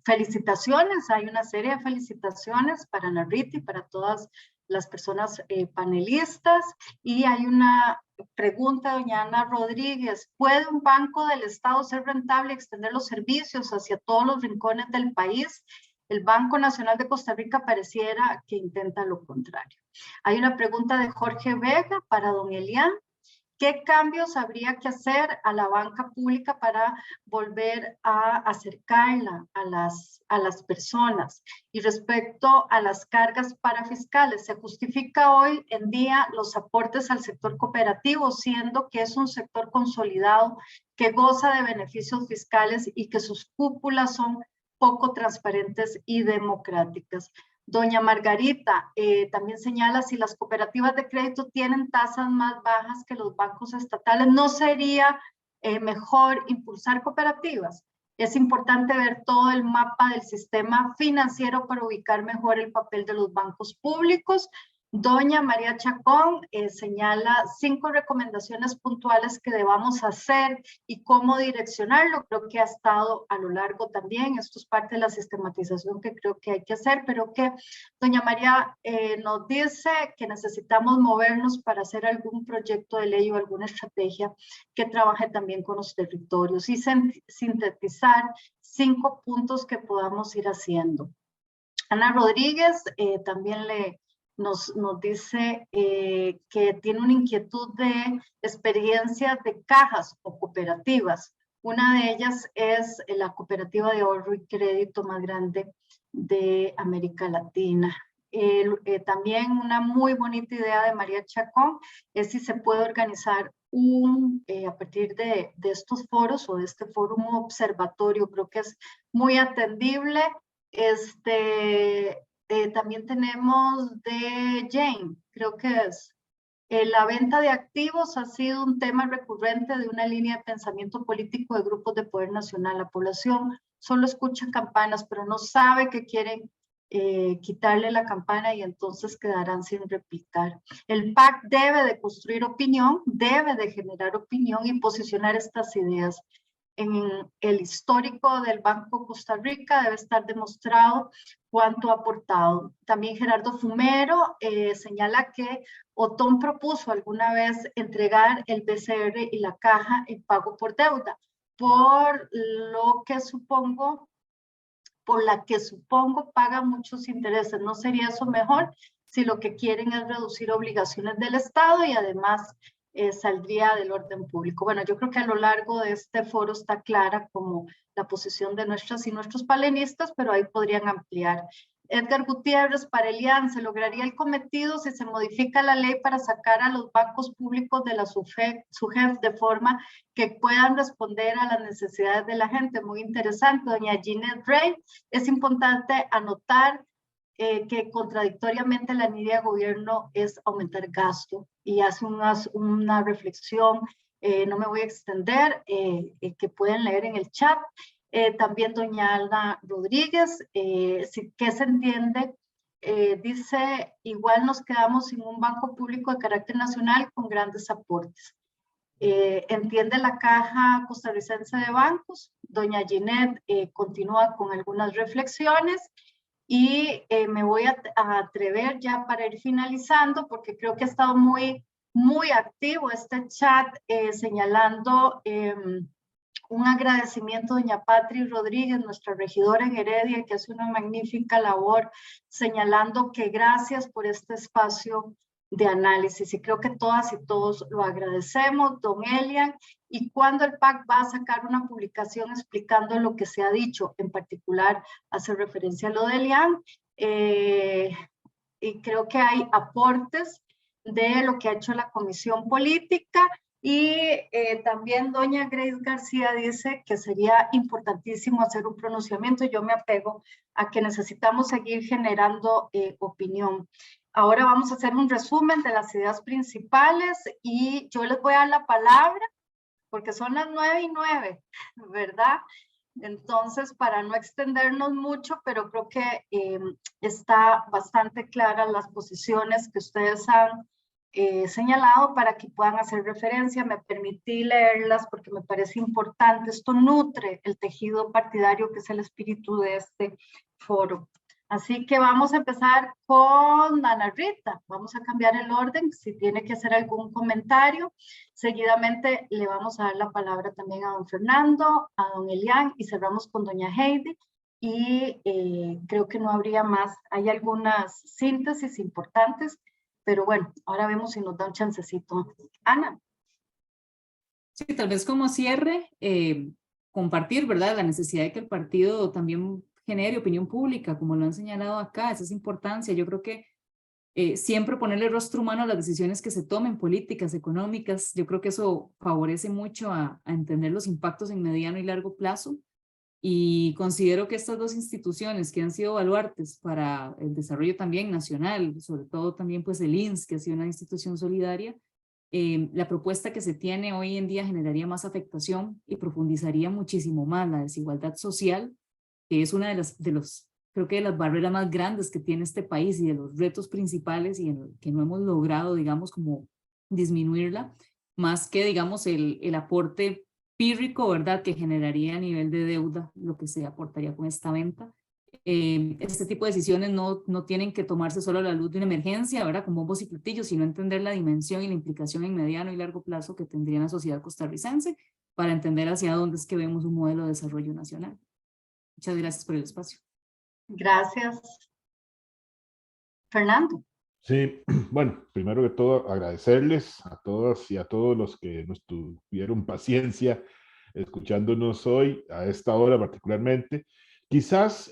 Felicitaciones, hay una serie de felicitaciones para Narriti, para todas las personas panelistas, y hay una pregunta de doña Ana Rodríguez: ¿puede un banco del Estado ser rentable y extender los servicios hacia todos los rincones del país? El Banco Nacional de Costa Rica pareciera que intenta lo contrario. Hay una pregunta de Jorge Vega para don Elian: ¿qué cambios habría que hacer a la banca pública para volver a acercarla a las personas? Y respecto a las cargas parafiscales, ¿se justifica hoy en día los aportes al sector cooperativo, siendo que es un sector consolidado que goza de beneficios fiscales y que sus cúpulas son poco transparentes y democráticas? Doña Margarita también señala: si las cooperativas de crédito tienen tasas más bajas que los bancos estatales, ¿no sería mejor impulsar cooperativas? Es importante ver todo el mapa del sistema financiero para ubicar mejor el papel de los bancos públicos. Doña María Chacón señala 5 recomendaciones puntuales que debamos hacer y cómo direccionarlo. Creo que ha estado a lo largo también. Esto es parte de la sistematización que creo que hay que hacer, pero que doña María nos dice que necesitamos movernos para hacer algún proyecto de ley o alguna estrategia que trabaje también con los territorios y sintetizar 5 puntos que podamos ir haciendo. Ana Rodríguez también nos dice que tiene una inquietud de experiencia de cajas o cooperativas. Una de ellas es la cooperativa de ahorro y crédito más grande de América Latina. También una muy bonita idea de María Chacón es si se puede organizar a partir de estos foros o de este foro, un observatorio. Creo que es muy atendible. También tenemos de Jane, creo que es: la venta de activos ha sido un tema recurrente de una línea de pensamiento político de grupos de poder nacional. La población solo escucha campanas, pero no sabe que quieren quitarle la campana y entonces quedarán sin replicar. El PAC debe de construir opinión, debe de generar opinión y posicionar estas ideas. en el histórico del Banco Costa Rica debe estar demostrado cuánto ha aportado. También Gerardo Fumero señala que Otón propuso alguna vez entregar el BCR y la caja en pago por deuda, por la que supongo paga muchos intereses. ¿No sería eso mejor si lo que quieren es reducir obligaciones del Estado y además saldría del orden público? Bueno, yo creo que a lo largo de este foro está clara como la posición de nuestras y nuestros palenistas, pero ahí podrían ampliar. Edgar Gutiérrez, para Elian, ¿se lograría el cometido si se modifica la ley para sacar a los bancos públicos de la SUGEF de forma que puedan responder a las necesidades de la gente? Muy interesante, doña Ginette Rey. Es importante anotar que contradictoriamente la línea de gobierno es aumentar gasto y hace una reflexión, no me voy a extender, que pueden leer en el chat. También doña Alda Rodríguez, ¿qué se entiende? Dice, igual nos quedamos sin un banco público de carácter nacional con grandes aportes. ¿Entiende la Caja Costarricense de Bancos? Doña Ginette continúa con algunas reflexiones y me voy a atrever ya para ir finalizando porque creo que ha estado muy activo este chat señalando un agradecimiento a doña Patri Rodríguez, nuestra regidora en Heredia, que hace una magnífica labor señalando que gracias por este espacio de análisis y creo que todas y todos lo agradecemos. Don Elian, ¿y cuándo el PAC va a sacar una publicación explicando lo que se ha dicho? En particular hace referencia a lo de Elian y creo que hay aportes de lo que ha hecho la Comisión Política. Y también doña Grace García dice que sería importantísimo hacer un pronunciamiento. Yo me apego a que necesitamos seguir generando opinión. Ahora vamos a hacer un resumen de las ideas principales y yo les voy a dar la palabra porque son las 9:09, ¿verdad? Entonces, para no extendernos mucho, pero creo que está bastante claras las posiciones que ustedes han señalado para que puedan hacer referencia. Me permití leerlas porque me parece importante. Esto nutre el tejido partidario que es el espíritu de este foro. Así que vamos a empezar con Ana Rita. Vamos a cambiar el orden si tiene que hacer algún comentario. Seguidamente le vamos a dar la palabra también a don Fernando, a don Elian y cerramos con doña Heidi. Y creo que no habría más. Hay algunas síntesis importantes. Pero bueno, ahora vemos si nos da un chancecito. Ana. Sí, tal vez como cierre, compartir, ¿verdad? La necesidad de que el partido también genere opinión pública, como lo han señalado acá, esa es importancia. Yo creo que siempre ponerle rostro humano a las decisiones que se tomen, políticas, económicas, yo creo que eso favorece mucho a entender los impactos en mediano y largo plazo. Y considero que estas dos instituciones que han sido baluartes para el desarrollo también nacional, sobre todo también pues el INS, que ha sido una institución solidaria, la propuesta que se tiene hoy en día generaría más afectación y profundizaría muchísimo más la desigualdad social, que es una creo que de las barreras más grandes que tiene este país y de los retos principales y en el que no hemos logrado, digamos, como disminuirla, más que, digamos, el aporte pírrico, ¿verdad?, que generaría a nivel de deuda lo que se aportaría con esta venta. Este tipo de decisiones no tienen que tomarse solo a la luz de una emergencia, ¿verdad?, con bombos y platillos, sino entender la dimensión y la implicación en mediano y largo plazo que tendría la sociedad costarricense para entender hacia dónde es que vemos un modelo de desarrollo nacional. Muchas gracias por el espacio. Gracias. Fernando. Sí, bueno, primero que todo agradecerles a todas y a todos los que nos tuvieron paciencia escuchándonos hoy, a esta hora particularmente. Quizás,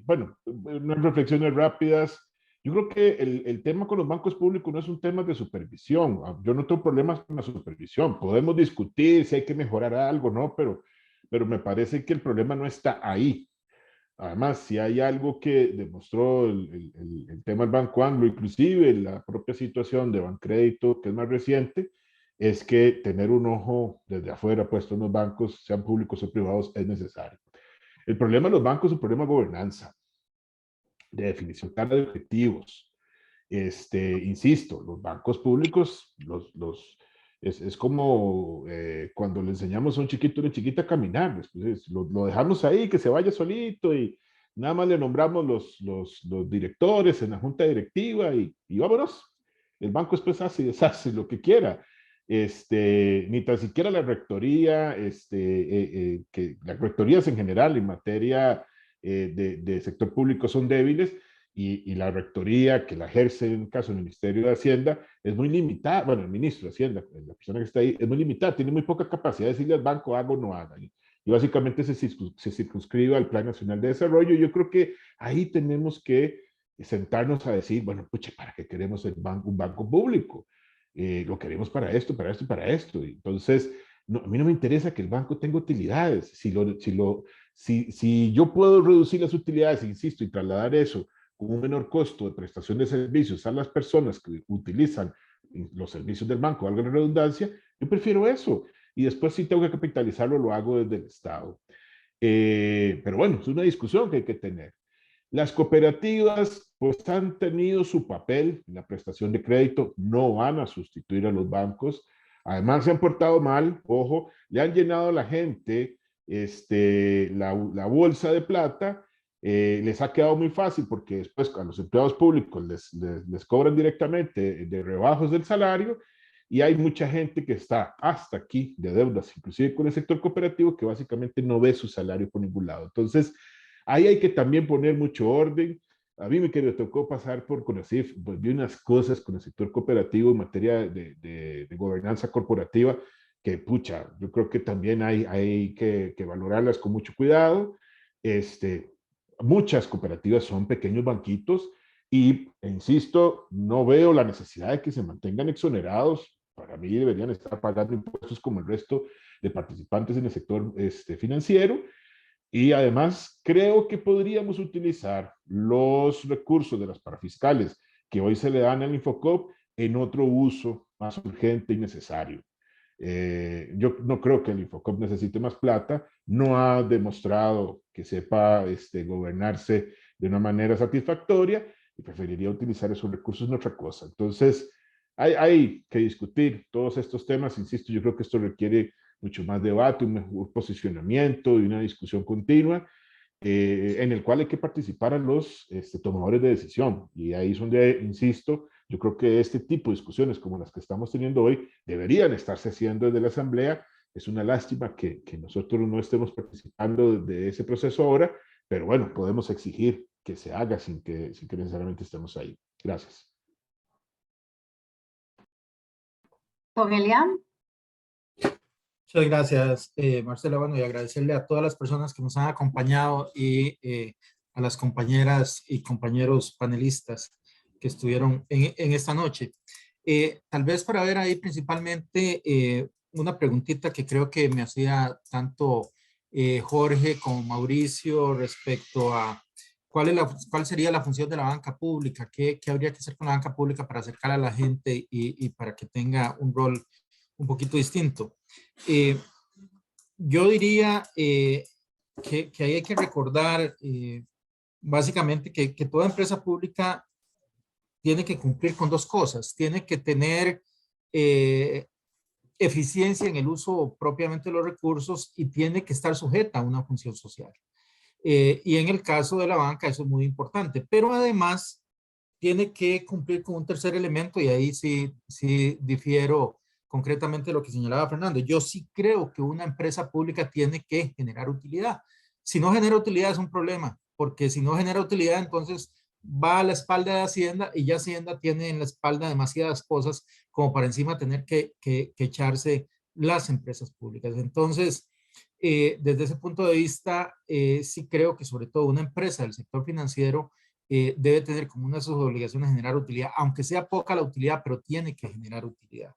bueno, unas reflexiones rápidas. Yo creo que el tema con los bancos públicos no es un tema de supervisión. Yo no tengo problemas con la supervisión. Podemos discutir si hay que mejorar algo, ¿no? Pero me parece que el problema no está ahí. Además, si hay algo que demostró el tema del Banco Anglo, inclusive la propia situación de Bancrédito, que es más reciente, es que tener un ojo desde afuera puesto en los bancos, sean públicos o privados, es necesario. El problema de los bancos es un problema de gobernanza, de definición clara de objetivos. Insisto, los bancos públicos, Es como cuando le enseñamos a un chiquito o una chiquita a caminar, después lo dejamos ahí, que se vaya solito y nada más le nombramos los directores en la junta directiva y vámonos. El banco después hace y deshace lo que quiera. Ni tan siquiera la rectoría, que las rectorías en general en materia de sector público son débiles, y la rectoría que la ejerce en el caso del Ministerio de Hacienda es muy limitada. Bueno, el ministro de Hacienda, la persona que está ahí, es muy limitada, tiene muy poca capacidad de decirle al banco haga o no haga. Y básicamente se circunscribe al Plan Nacional de Desarrollo. Yo creo que ahí tenemos que sentarnos a decir, bueno, pucha, ¿para qué queremos un banco público? Lo queremos para esto, para esto y para esto. Y entonces, no, a mí no me interesa que el banco tenga utilidades. Si yo puedo reducir las utilidades, insisto, y trasladar eso con un menor costo de prestación de servicios a las personas que utilizan los servicios del banco, valga la redundancia, yo prefiero eso. Y después si tengo que capitalizarlo, lo hago desde el Estado. Pero bueno, es una discusión que hay que tener. Las cooperativas pues han tenido su papel en la prestación de crédito, no van a sustituir a los bancos. Además se han portado mal, ojo, le han llenado a la gente la bolsa de plata. Les ha quedado muy fácil porque después a los empleados públicos les cobran directamente de rebajos del salario, y hay mucha gente que está hasta aquí de deudas, inclusive con el sector cooperativo, que básicamente no ve su salario por ningún lado. Entonces, ahí hay que también poner mucho orden. A mí me tocó pasar por CONACYF, pues vi unas cosas con el sector cooperativo en materia de gobernanza corporativa que, pucha, yo creo que también hay que valorarlas con mucho cuidado. Muchas cooperativas son pequeños banquitos y, insisto, no veo la necesidad de que se mantengan exonerados. Para mí deberían estar pagando impuestos como el resto de participantes en el sector financiero. Y además creo que podríamos utilizar los recursos de las parafiscales que hoy se le dan al Infocop en otro uso más urgente y necesario. Yo no creo que el Infocop necesite más plata, no ha demostrado que sepa gobernarse de una manera satisfactoria, y preferiría utilizar esos recursos en otra cosa. Entonces, hay que discutir todos estos temas. Insisto, yo creo que esto requiere mucho más debate, un mejor posicionamiento y una discusión continua, en el cual hay que participar a los tomadores de decisión. Y ahí es donde, insisto, yo creo que este tipo de discusiones como las que estamos teniendo hoy deberían estarse haciendo desde la Asamblea. Es una lástima que nosotros no estemos participando de ese proceso ahora, pero bueno, podemos exigir que se haga sin que necesariamente estemos ahí. Gracias. Don Elian. Muchas gracias, Marcela. Bueno, y agradecerle a todas las personas que nos han acompañado y a las compañeras y compañeros panelistas que estuvieron en esta noche. Tal vez para ver ahí principalmente una preguntita que creo que me hacía tanto Jorge como Mauricio respecto a cuál sería la función de la banca pública, qué habría que hacer con la banca pública para acercar a la gente y para que tenga un rol un poquito distinto. Yo diría que ahí hay que recordar básicamente que toda empresa pública tiene que cumplir con dos cosas. Tiene que tener eficiencia en el uso propiamente de los recursos y tiene que estar sujeta a una función social. Y en el caso de la banca eso es muy importante, pero además tiene que cumplir con un tercer elemento, y ahí sí difiero concretamente de lo que señalaba Fernando. Yo sí creo que una empresa pública tiene que generar utilidad. Si no genera utilidad es un problema, porque si no genera utilidad entonces va a la espalda de Hacienda, y ya Hacienda tiene en la espalda demasiadas cosas como para encima tener que echarse las empresas públicas. Entonces, desde ese punto de vista, sí creo que sobre todo una empresa del sector financiero debe tener como una de sus obligaciones generar utilidad, aunque sea poca la utilidad, pero tiene que generar utilidad.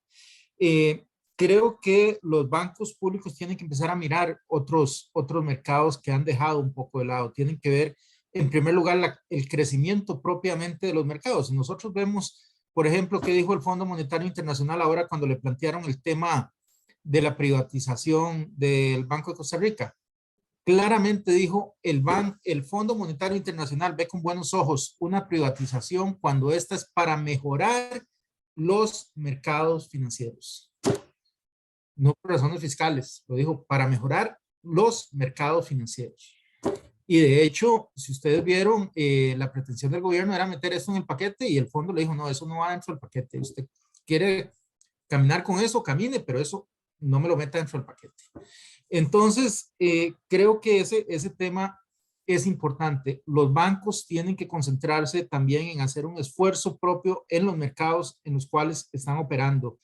Creo que los bancos públicos tienen que empezar a mirar otros mercados que han dejado un poco de lado. Tienen que ver, en primer lugar, el crecimiento propiamente de los mercados. Nosotros vemos, por ejemplo, qué dijo el Fondo Monetario Internacional ahora cuando le plantearon el tema de la privatización del Banco de Costa Rica. Claramente dijo, el Fondo Monetario Internacional ve con buenos ojos una privatización cuando esta es para mejorar los mercados financieros. no por razones fiscales, lo dijo para mejorar los mercados financieros. Y de hecho, si ustedes vieron, la pretensión del gobierno era meter eso en el paquete y el fondo le dijo, no, eso no va dentro del paquete. Usted quiere caminar con eso, camine, pero eso no me lo meta dentro del paquete. Entonces, creo que ese tema es importante. Los bancos tienen que concentrarse también en hacer un esfuerzo propio en los mercados en los cuales están operando.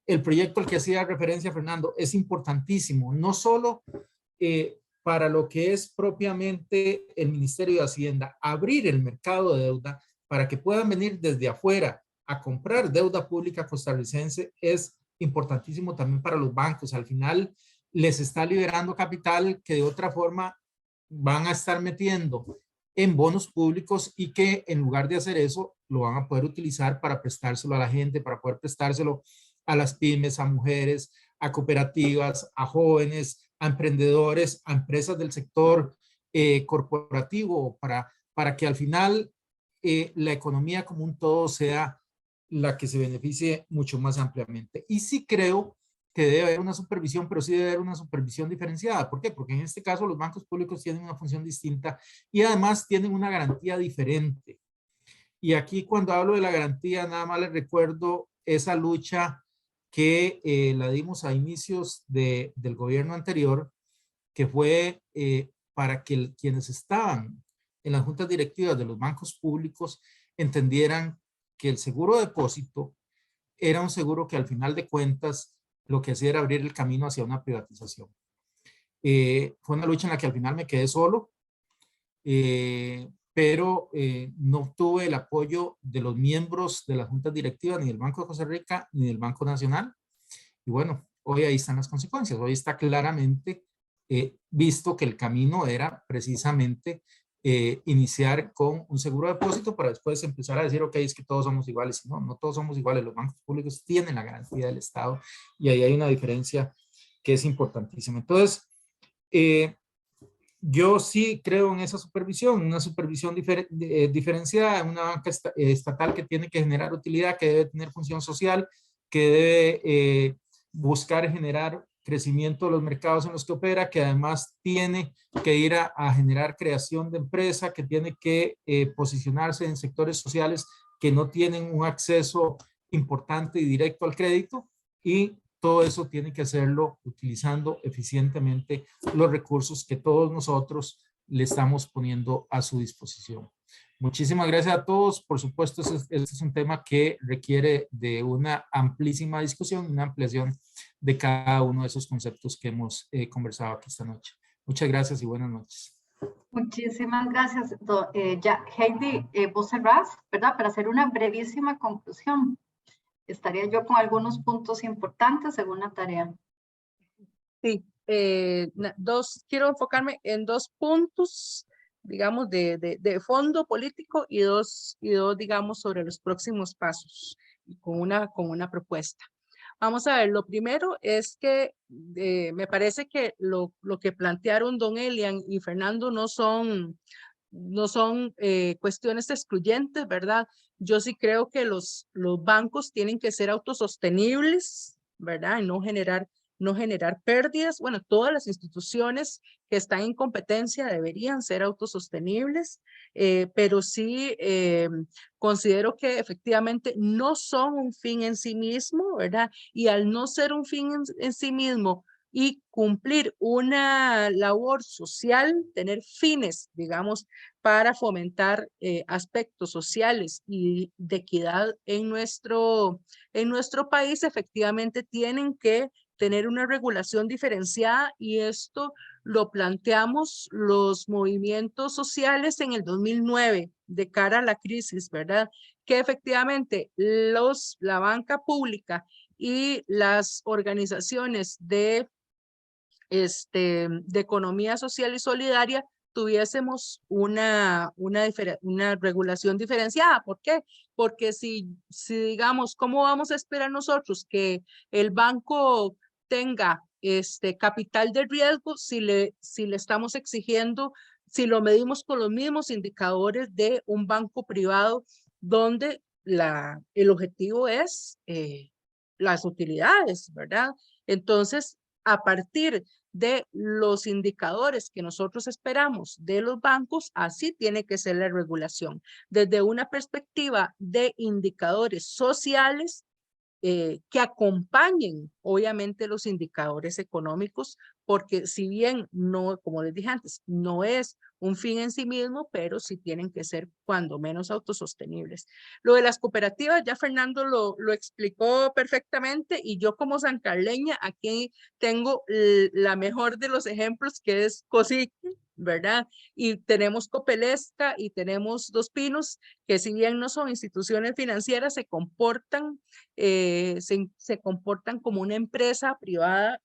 El proyecto al que hacía referencia Fernando es importantísimo, no solo para lo que es propiamente el Ministerio de Hacienda, abrir el mercado de deuda para que puedan venir desde afuera a comprar deuda pública costarricense, es importantísimo también para los bancos. Al final les está liberando capital que de otra forma van a estar metiendo en bonos públicos y que en lugar de hacer eso lo van a poder utilizar para prestárselo a la gente, para poder prestárselo a las pymes, a mujeres, a cooperativas, a jóvenes, a emprendedores, a empresas del sector corporativo, para que al final la economía como un todo sea la que se beneficie mucho más ampliamente. Y sí creo que debe haber una supervisión, pero sí debe haber una supervisión diferenciada. ¿Por qué? Porque en este caso los bancos públicos tienen una función distinta y además tienen una garantía diferente. Y aquí cuando hablo de la garantía, nada más les recuerdo esa lucha que la dimos a inicios del gobierno anterior, que fue para que quienes estaban en las juntas directivas de los bancos públicos entendieran que el seguro de depósito era un seguro que al final de cuentas lo que hacía era abrir el camino hacia una privatización. Fue una lucha en la que al final me quedé solo, pero no tuve el apoyo de los miembros de las juntas directivas, ni del Banco de Costa Rica, ni del Banco Nacional. Y bueno, hoy ahí están las consecuencias. Hoy está claramente visto que el camino era precisamente iniciar con un seguro de depósito para después empezar a decir, ok, es que todos somos iguales. No, no todos somos iguales. Los bancos públicos tienen la garantía del Estado y ahí hay una diferencia que es importantísima. Entonces, yo sí creo en esa supervisión, una supervisión diferenciada, una banca estatal que tiene que generar utilidad, que debe tener función social, que debe buscar generar crecimiento de los mercados en los que opera, que además tiene que ir a generar creación de empresa, que tiene que posicionarse en sectores sociales que no tienen un acceso importante y directo al crédito, y todo eso tiene que hacerlo utilizando eficientemente los recursos que todos nosotros le estamos poniendo a su disposición. Muchísimas gracias a todos. Por supuesto, este es un tema que requiere de una amplísima discusión, una ampliación de cada uno de esos conceptos que hemos conversado aquí esta noche. Muchas gracias y buenas noches. Muchísimas gracias. Ya, Heidi, vos cerrás, ¿verdad? Para hacer una brevísima conclusión. Estaría yo con algunos puntos importantes según la tarea. Sí, quiero enfocarme en dos puntos, digamos, de fondo político y dos, digamos, sobre los próximos pasos y con una propuesta. Vamos a ver, lo primero es que me parece que lo que plantearon don Elian y Fernando no son cuestiones excluyentes, ¿verdad? Yo sí creo que los bancos tienen que ser autosostenibles, ¿verdad? Y no generar pérdidas. Bueno, todas las instituciones que están en competencia deberían ser autosostenibles, pero sí considero que efectivamente no son un fin en sí mismo, ¿verdad? Y al no ser un fin en sí mismo y cumplir una labor social, tener fines, digamos, para fomentar aspectos sociales y de equidad en nuestro país, efectivamente tienen que tener una regulación diferenciada, y esto lo planteamos los movimientos sociales en el 2009 de cara a la crisis, ¿verdad? Que efectivamente la banca pública y las organizaciones de economía social y solidaria tuviésemos una regulación diferenciada. ¿Por qué? Porque si digamos, ¿cómo vamos a esperar nosotros que el banco tenga capital de riesgo si le estamos exigiendo, si lo medimos con los mismos indicadores de un banco privado donde el objetivo es las utilidades, ¿verdad? Entonces, a partir de los indicadores que nosotros esperamos de los bancos, así tiene que ser la regulación. Desde una perspectiva de indicadores sociales, que acompañen obviamente los indicadores económicos, porque si bien no, como les dije antes, no es un fin en sí mismo, pero sí tienen que ser cuando menos autosostenibles. Lo de las cooperativas, ya Fernando lo explicó perfectamente, y yo como sancarleña aquí tengo la mejor de los ejemplos, que es Cosique, ¿verdad? Y tenemos Copelesca y tenemos Dos Pinos, que si bien no son instituciones financieras, se comportan como una empresa privada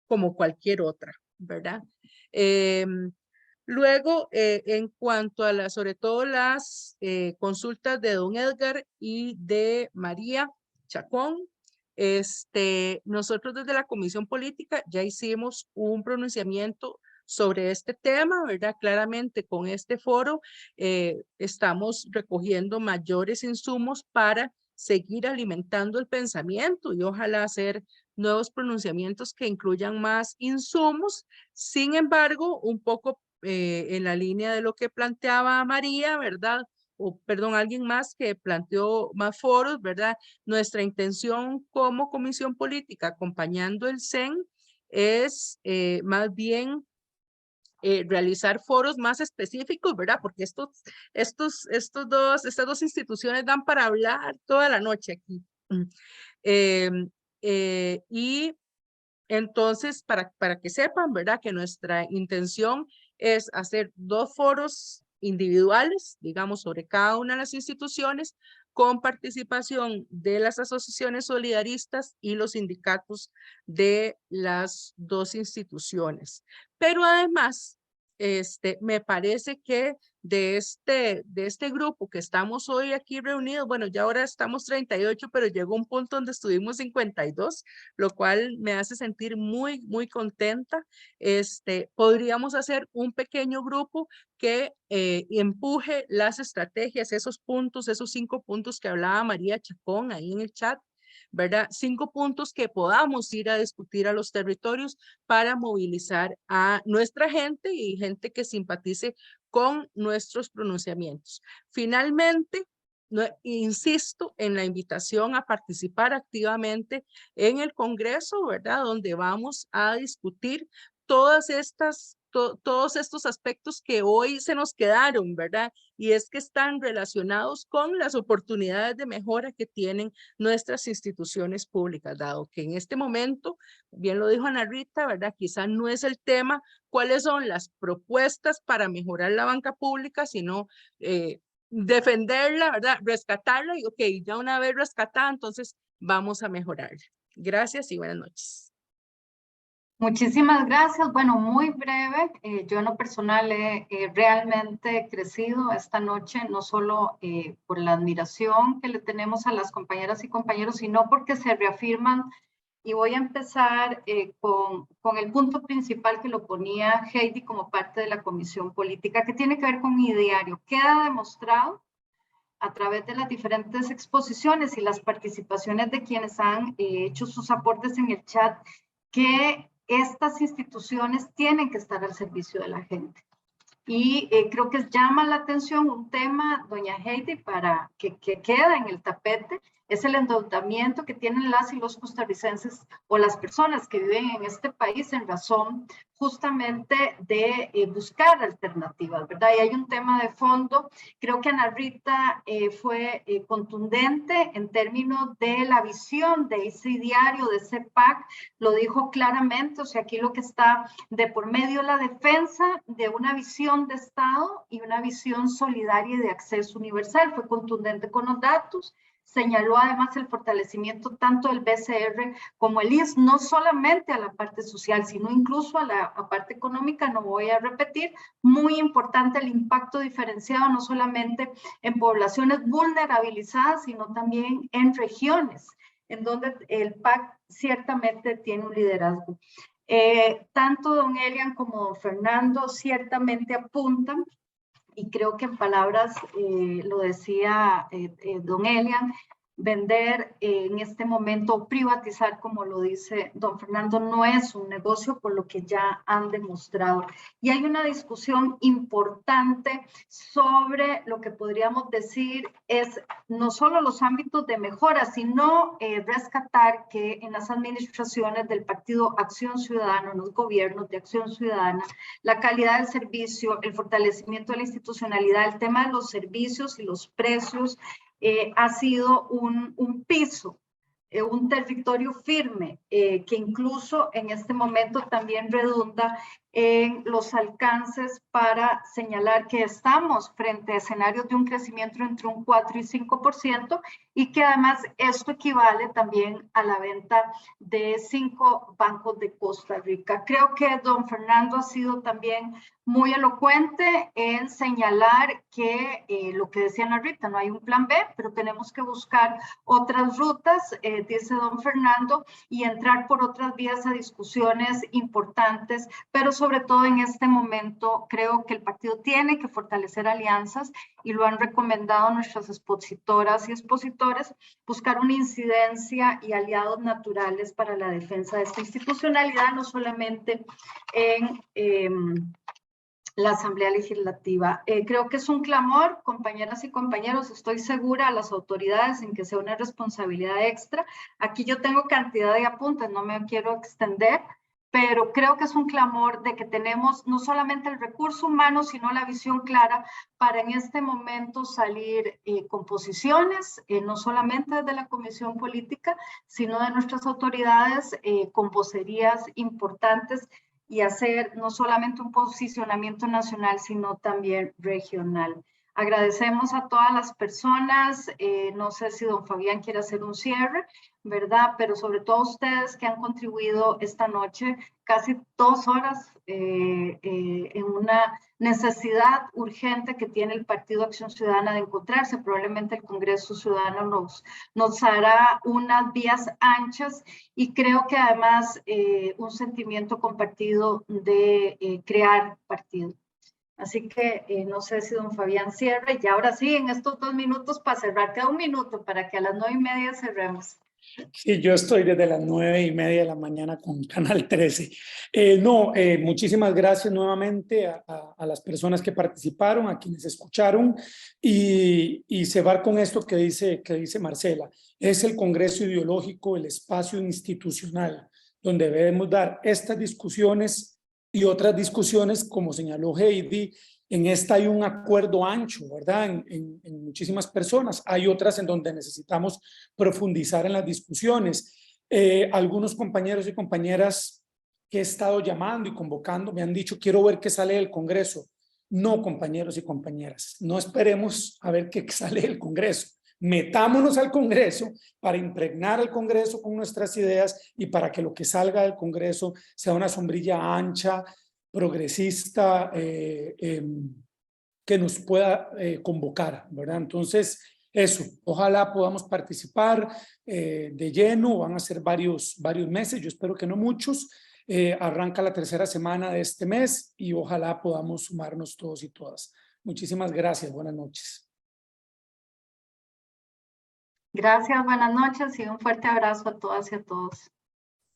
como cualquier otra, ¿verdad? Luego, en cuanto a sobre todo las consultas de don Edgar y de María Chacón, nosotros desde la Comisión Política ya hicimos un pronunciamiento sobre este tema, ¿verdad? Claramente con este foro estamos recogiendo mayores insumos para seguir alimentando el pensamiento y ojalá hacer nuevos pronunciamientos que incluyan más insumos. Sin embargo, un poco en la línea de lo que planteaba María, ¿verdad? O perdón, alguien más que planteó más foros, ¿verdad? Nuestra intención como Comisión Política acompañando el CEN es más bien realizar foros más específicos, ¿verdad? Porque estas dos instituciones dan para hablar toda la noche aquí. Y entonces, para que sepan, ¿verdad? Que nuestra intención es hacer 2 foros individuales, digamos, sobre cada una de las instituciones, con participación de las asociaciones solidaristas y los sindicatos de las 2 instituciones. Pero además, me parece que de este grupo que estamos hoy aquí reunidos, bueno, ya ahora estamos 38, pero llegó un punto donde estuvimos 52, lo cual me hace sentir muy, muy contenta. Podríamos hacer un pequeño grupo que empuje las estrategias, esos puntos, esos 5 puntos que hablaba María Chacón ahí en el chat, ¿verdad? 5 puntos que podamos ir a discutir a los territorios para movilizar a nuestra gente y gente que simpatice con nuestros pronunciamientos. Finalmente, insisto en la invitación a participar activamente en el Congreso, ¿verdad? Donde vamos a discutir todos estos aspectos que hoy se nos quedaron, ¿verdad? Y es que están relacionados con las oportunidades de mejora que tienen nuestras instituciones públicas, dado que en este momento, bien lo dijo Ana Rita, ¿verdad? Quizá no es el tema cuáles son las propuestas para mejorar la banca pública, sino defenderla, ¿verdad? Rescatarla y ok, ya una vez rescatada, entonces vamos a mejorarla. Gracias y buenas noches. Muchísimas gracias. Bueno, muy breve. Yo en lo personal he realmente crecido esta noche, no solo por la admiración que le tenemos a las compañeras y compañeros, sino porque se reafirman. Y voy a empezar con el punto principal que lo ponía Heidi como parte de la Comisión Política, que tiene que ver con mi diario. Queda demostrado a través de las diferentes exposiciones y las participaciones de quienes han hecho sus aportes en el chat que estas instituciones tienen que estar al servicio de la gente. Y creo que llama la atención un tema, doña Heidi, para que queda en el tapete, es el endeudamiento que tienen las y los costarricenses o las personas que viven en este país en razón justamente de buscar alternativas, ¿verdad? Y hay un tema de fondo, creo que Ana Rita fue contundente en términos de la visión de ese diario, de ese PAC, lo dijo claramente, o sea, aquí lo que está de por medio la defensa de una visión de Estado y una visión solidaria y de acceso universal, fue contundente con los datos, señaló además el fortalecimiento tanto del BCR como el IS, no solamente a la parte social, sino incluso a la parte económica, no voy a repetir, muy importante el impacto diferenciado, no solamente en poblaciones vulnerabilizadas, sino también en regiones, en donde el PAC ciertamente tiene un liderazgo. Tanto don Elian como don Fernando ciertamente apuntan, y creo que en palabras, lo decía don Elian, vender en este momento, privatizar, como lo dice don Fernando, no es un negocio, por lo que ya han demostrado. Y hay una discusión importante sobre lo que podríamos decir es no solo los ámbitos de mejora, sino rescatar que en las administraciones del Partido Acción Ciudadana, en los gobiernos de Acción Ciudadana, la calidad del servicio, el fortalecimiento de la institucionalidad, el tema de los servicios y los precios, ha sido un piso, un territorio firme, que incluso en este momento también redunda en los alcances para señalar que estamos frente a escenarios de un crecimiento entre un 4 y 5%, y que además esto equivale también a la venta de 5 bancos de Costa Rica. Creo que don Fernando ha sido también muy elocuente en señalar que lo que decían ahorita, no hay un plan B, pero tenemos que buscar otras rutas, dice don Fernando, y entrar por otras vías a discusiones importantes, pero sobre todo en este momento creo que el partido tiene que fortalecer alianzas, y lo han recomendado nuestras expositoras y expositores, buscar una incidencia y aliados naturales para la defensa de esta institucionalidad, no solamente en la Asamblea Legislativa. Creo que es un clamor, compañeras y compañeros, estoy segura a las autoridades en que sea una responsabilidad extra. Aquí yo tengo cantidad de apuntes, no me quiero extender, pero creo que es un clamor de que tenemos no solamente el recurso humano, sino la visión clara para en este momento salir con posiciones, no solamente desde la Comisión Política, sino de nuestras autoridades, con vocerías importantes, y hacer no solamente un posicionamiento nacional, sino también regional. Agradecemos a todas las personas, no sé si don Fabián quiere hacer un cierre, ¿verdad? Pero sobre todo ustedes que han contribuido esta noche casi 2 horas en una necesidad urgente que tiene el Partido Acción Ciudadana de encontrarse. Probablemente el Congreso Ciudadano nos hará unas vías anchas, y creo que además un sentimiento compartido de crear partido. Así que no sé si don Fabián cierre, y ahora sí, en estos 2 minutos para cerrar, queda 1 minuto para que a las 9:30 cerremos. Sí, yo estoy desde las 9:30 de la mañana con Canal 13. Muchísimas gracias nuevamente a las personas que participaron, a quienes escucharon, y cebar con esto que dice Marcela. Es el Congreso Ideológico, el espacio institucional donde debemos dar estas discusiones y otras discusiones, como señaló Heidi. En esta hay un acuerdo ancho, ¿verdad? En muchísimas personas. Hay otras en donde necesitamos profundizar en las discusiones. Algunos compañeros y compañeras que he estado llamando y convocando me han dicho, quiero ver qué sale del Congreso. No, compañeros y compañeras, no esperemos a ver qué sale del Congreso. Metámonos al Congreso para impregnar al Congreso con nuestras ideas, y para que lo que salga del Congreso sea una sombrilla ancha, progresista, que nos pueda convocar, ¿verdad? Entonces, eso, ojalá podamos participar de lleno. Van a ser varios meses, yo espero que no muchos. Arranca la 3ª semana de este mes, y ojalá podamos sumarnos todos y todas. Muchísimas gracias, buenas noches. Gracias, buenas noches, y un fuerte abrazo a todas y a todos.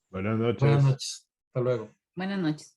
Buenas noches. Buenas noches. Hasta luego. Buenas noches.